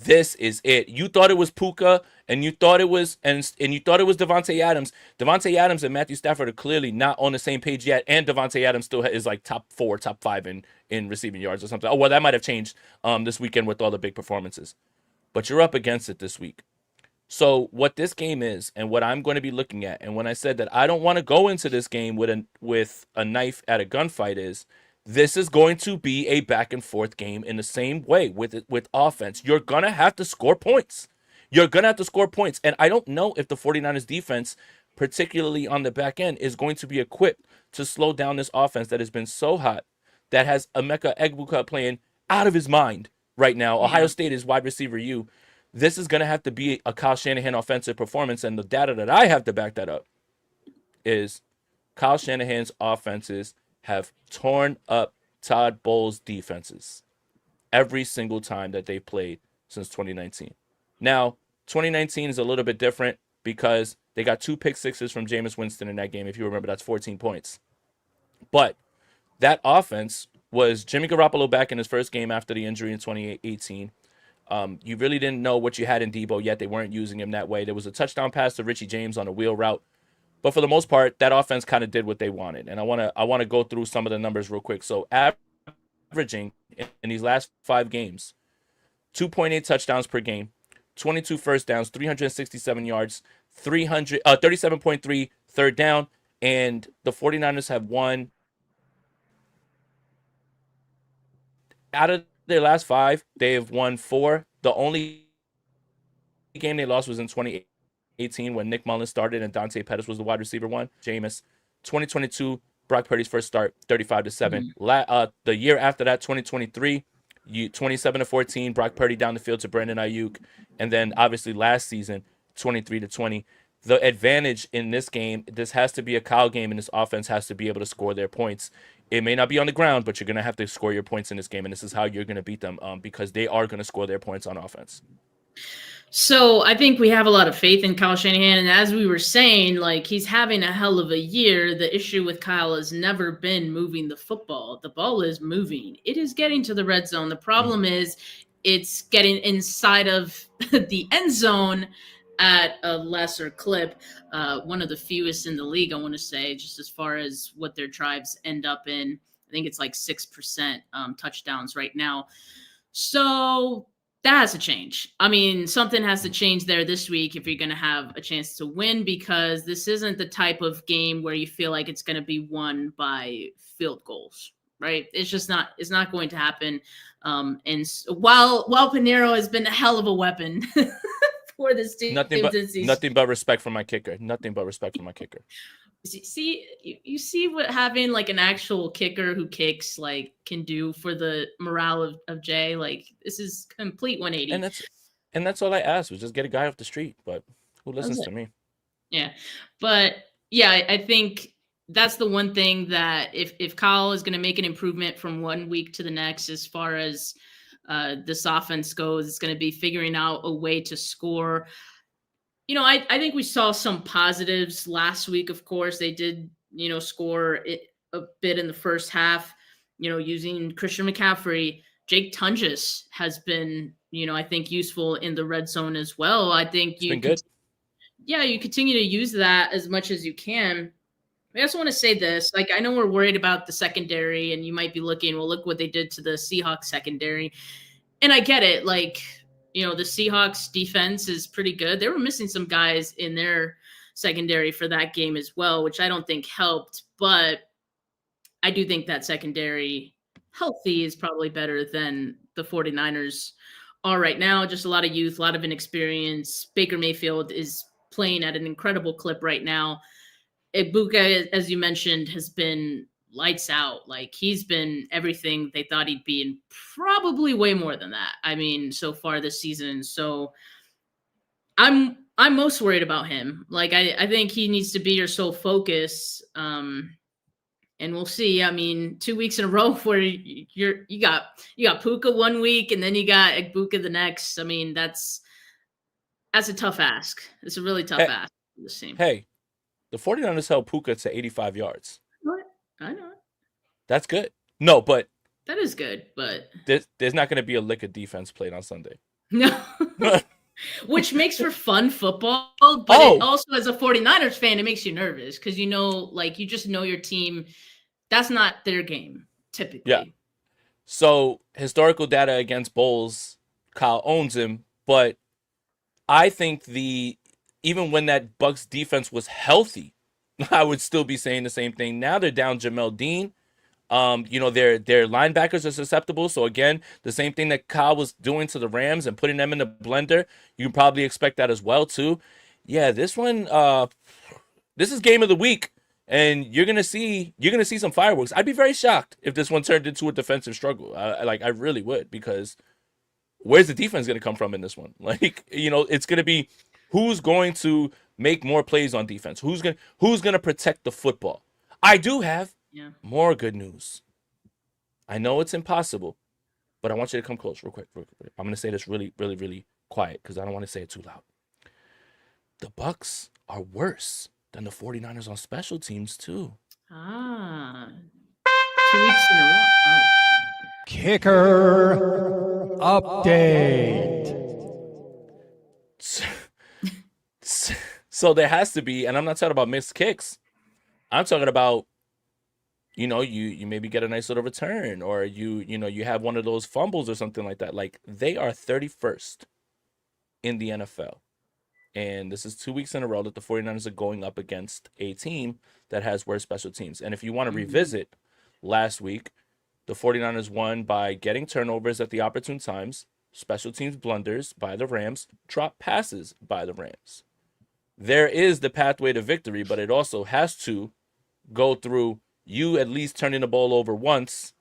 This is it. You thought it was Puka, and you thought it was and you thought it was Devontae Adams. Devontae Adams and Matthew Stafford are clearly not on the same page yet, and Devontae Adams still is like top 4, top 5 in receiving yards or something. Oh well, that might have changed this weekend with all the big performances. But you're up against it this week. So what this game is, and what I'm going to be looking at, and when I said that I don't want to go into this game with a knife at a gunfight, is This is going to be a back and forth game in the same way with offense. You're going to have to score points. You're going to have to score points. And I don't know if the 49ers defense, particularly on the back end, is going to be equipped to slow down this offense that has been so hot, that has Emeka Egbuka playing out of his mind right now. Yeah. Ohio State is wide receiver U. This is going to have to be a Kyle Shanahan offensive performance. And the data that I have to back that up is Kyle Shanahan's offenses have torn up Todd Bowles' defenses every single time that they played since 2019. Now, 2019 is a little bit different because they got 2 pick sixes from Jameis Winston in that game. If you remember, that's 14 points. But that offense was Jimmy Garoppolo back in his first game after the injury in 2018. You really didn't know what you had in Debo yet. They weren't using him that way. There was a touchdown pass to Richie James on a wheel route. But for the most part, that offense kind of did what they wanted. And I want to go through some of the numbers real quick. So averaging in these last 5 games, 2.8 touchdowns per game, 22 first downs, 367 yards, 37.3 third down, and the 49ers have won out of their last 5, they have won 4. The only game they lost was in 2018 when Nick Mullins started and Dante Pettis was the wide receiver one. Jameis. 2022, Brock Purdy's first start, 35-7. The year after that, 2023, 27-14, Brock Purdy down the field to Brandon Ayuk. And then obviously last season, 23-20. The advantage in this game, this has to be a Kyle game, and this offense has to be able to score their points. It may not be on the ground, but you're going to have to score your points in this game, and this is how you're going to beat them because they are going to score their points on offense. So I think we have a lot of faith in Kyle Shanahan, and as we were saying, like, he's having a hell of a year. The issue with Kyle has never been moving the football. The ball is moving. It is getting to the red zone. The problem is it's getting inside of the end zone at a lesser clip, one of the fewest in the league, I want to say, just as far as what their drives end up in. I think it's like 6% touchdowns right now. So that has to change. I mean, something has to change there this week if you're going to have a chance to win, because this isn't the type of game where you feel like it's going to be won by field goals, right? It's just not. It's not going to happen. And while Pinheiro has been a hell of a weapon for this team, nothing but respect for my kicker. Nothing but respect for my kicker. See, you see what having like an actual kicker who kicks like can do for the morale of Jay. Like, this is complete 180. And that's all I asked was just get a guy off the street. But who listens to me? Yeah, but yeah, I think that's the one thing that if Kyle is going to make an improvement from one week to the next, as far as this offense goes, it's going to be figuring out a way to score. You know, I think we saw some positives last week. Of course, they did, score it a bit in the first half, using Christian McCaffrey. Jake Tunges has been, I think useful in the red zone as well. I think you continue to use that as much as you can. I also want to say this, like, I know we're worried about the secondary, and you might be looking, well, look what they did to the Seahawks secondary. And I get it. Like, the Seahawks defense is pretty good. They were missing some guys in their secondary for that game as well, which I don't think helped. But I do think that secondary healthy is probably better than the 49ers are right now. Just a lot of youth, a lot of inexperience. Baker Mayfield is playing at an incredible clip right now. Egbuka, as you mentioned, has been lights out. Like, he's been everything they thought he'd be, and probably way more than that. I mean, so far this season. So I'm most worried about him. Like, I think he needs to be your sole focus. And we'll see. I mean, 2 weeks in a row where you got Puka one week and then you got Egbuka the next. I mean, that's a tough ask. It's a really tough ask for this team. Hey, the 49ers held Puka to 85 yards. What? I know. That's good. No, but that is good, but there's not going to be a lick of defense played on Sunday. No. Which makes for fun football, but it also, as a 49ers fan, it makes you nervous because you just know your team. That's not their game, typically. Yeah. So, historical data against Bowles, Kyle owns him, but I think even when that Bucs defense was healthy, I would still be saying the same thing. Now they're down Jamel Dean. Their linebackers are susceptible. So again, the same thing that Kyle was doing to the Rams and putting them in the blender, you can probably expect that as well too. Yeah, this is game of the week, and you're gonna see some fireworks. I'd be very shocked if this one turned into a defensive struggle. I really would, because where's the defense gonna come from in this one? Like, it's gonna be who's going to make more plays on defense. Who's gonna protect the football? I do have Yeah. more good news. I know it's impossible, but I want you to come close real quick. I'm going to say this really, really, really quiet because I don't want to say it too loud. The Bucks are worse than the 49ers on special teams too. Ah, 2 weeks in a row. Oh, Kicker update. So there has to be, and I'm not talking about missed kicks. I'm talking about, you maybe get a nice little return, or you have one of those fumbles or something like that. Like, they are 31st in the NFL. And this is 2 weeks in a row that the 49ers are going up against a team that has worse special teams. And if you want to revisit last week, the 49ers won by getting turnovers at the opportune times, special teams blunders by the Rams, drop passes by the Rams. There is the pathway to victory, but it also has to go through you at least turning the ball over once,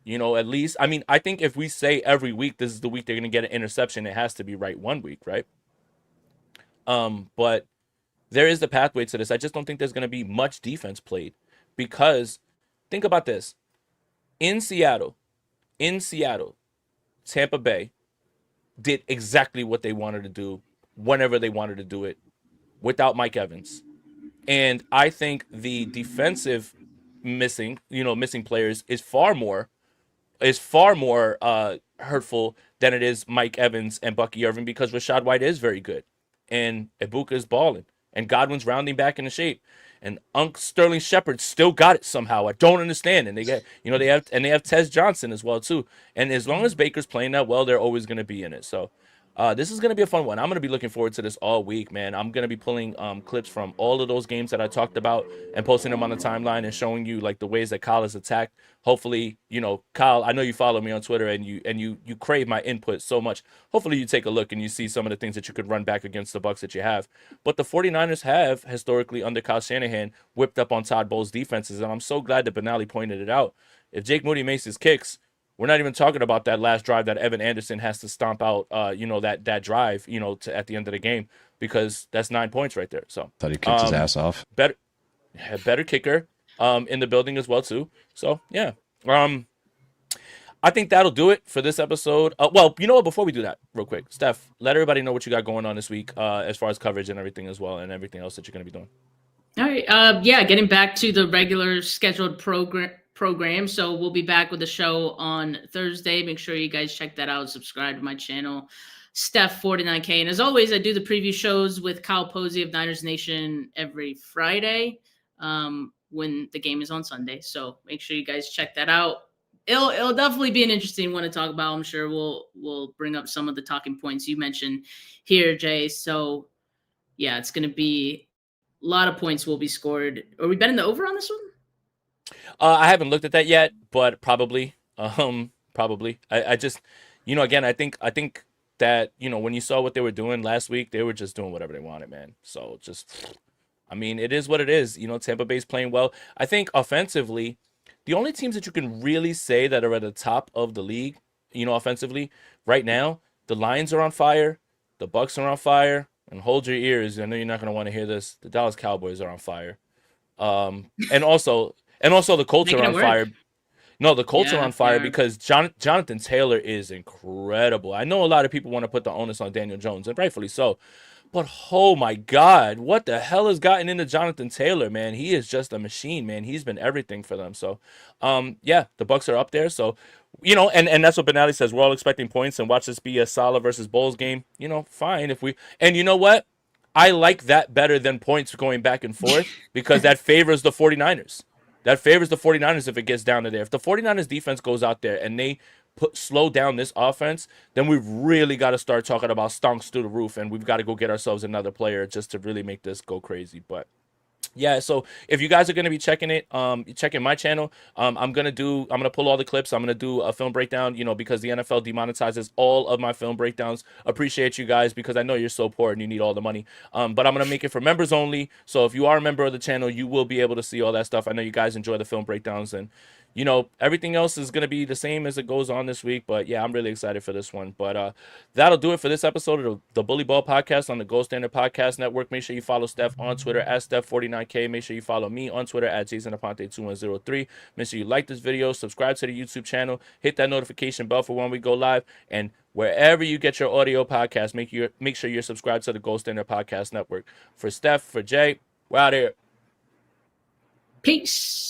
at least. I mean, I think if we say every week this is the week they're going to get an interception, it has to be right one week, right? But there is the pathway to this. I just don't think there's going to be much defense played, because think about this. In Seattle, Tampa Bay did exactly what they wanted to do whenever they wanted to do it without Mike Evans. And I think the defensive missing players is far more hurtful than it is Mike Evans and Bucky Irving, because Rachaad White is very good, and Ibuka is balling, and Godwin's rounding back into shape, and Sterling Shepard still got it somehow. I don't understand. And they have Tez Johnson as well too. And as long as Baker's playing that well, they're always going to be in it. So this is going to be a fun one. I'm going to be looking forward to this all week, man. I'm going to be pulling clips from all of those games that I talked about and posting them on the timeline and showing you like the ways that Kyle is attacked. Hopefully, Kyle, I know you follow me on Twitter and you crave my input so much. Hopefully you take a look and you see some of the things that you could run back against the Bucs that you have. But the 49ers have historically, under Kyle Shanahan, whipped up on Todd Bowles' defenses, and I'm so glad that Benally pointed it out. If Jake Moody makes his kicks, we're not even talking about that last drive that Evan Anderson has to stomp out, that drive, at the end of the game, because that's 9 points right there. So Thought he kicked his ass off. Better kicker in the building as well too. So yeah, I think that'll do it for this episode. Well, you know what? Before we do that, real quick, Steph, let everybody know what you got going on this week, as far as coverage and everything as well, and everything else that you're going to be doing. All right. Getting back to the regular scheduled program. So we'll be back with the show on Thursday. Make sure you guys check that out. Subscribe to my channel, Steph 49K. And as always, I do the preview shows with Kyle Posey of Niners Nation every Friday when the game is on Sunday. So make sure you guys check that out. It'll definitely be an interesting one to talk about. I'm sure we'll bring up some of the talking points you mentioned here, Jay. So yeah, it's going to be a lot of points will be scored. Are we betting the over on this one? I haven't looked at that yet, but probably. Probably. I just, again, I think that, when you saw what they were doing last week, they were just doing whatever they wanted, man. So just, I mean, it is what it is. Tampa Bay's playing well. I think offensively, the only teams that you can really say that are at the top of the league, offensively right now, the Lions are on fire, the Bucks are on fire, and hold your ears. I know you're not going to want to hear this. The Dallas Cowboys are on fire. And also the Colts are on fire. No, the Colts are on fire because Jonathan Taylor is incredible. I know a lot of people want to put the onus on Daniel Jones, and rightfully so. But oh my God, what the hell has gotten into Jonathan Taylor, man? He is just a machine, man. He's been everything for them. So, the Bucs are up there. So, and that's what Benally says. We're all expecting points, and watch this be a Salah versus Bowles game. Fine and you know what? I like that better than points going back and forth because that favors the 49ers. That favors the 49ers if it gets down to there. If the 49ers defense goes out there and they slow down this offense, then we've really got to start talking about stonks through the roof, and we've got to go get ourselves another player just to really make this go crazy. But Yeah, so if you guys are gonna be checking it, checking my channel, I'm gonna pull all the clips. I'm gonna do a film breakdown, because the NFL demonetizes all of my film breakdowns. Appreciate you guys because I know you're so poor and you need all the money. But I'm gonna make it for members only. So if you are a member of the channel, you will be able to see all that stuff. I know you guys enjoy the film breakdowns, and everything else is gonna be the same as it goes on this week. But yeah, I'm really excited for this one. But that'll do it for this episode of the Bully Ball Podcast on the Gold Standard Podcast Network. Make sure you follow Steph on Twitter at Steph49K. Make sure you follow me on Twitter at JasonAponte2103. Make sure you like this video, subscribe to the YouTube channel, hit that notification bell for when we go live, and wherever you get your audio podcast, make sure you're subscribed to the Gold Standard Podcast Network. For Steph, for Jay, we're out here. Peace.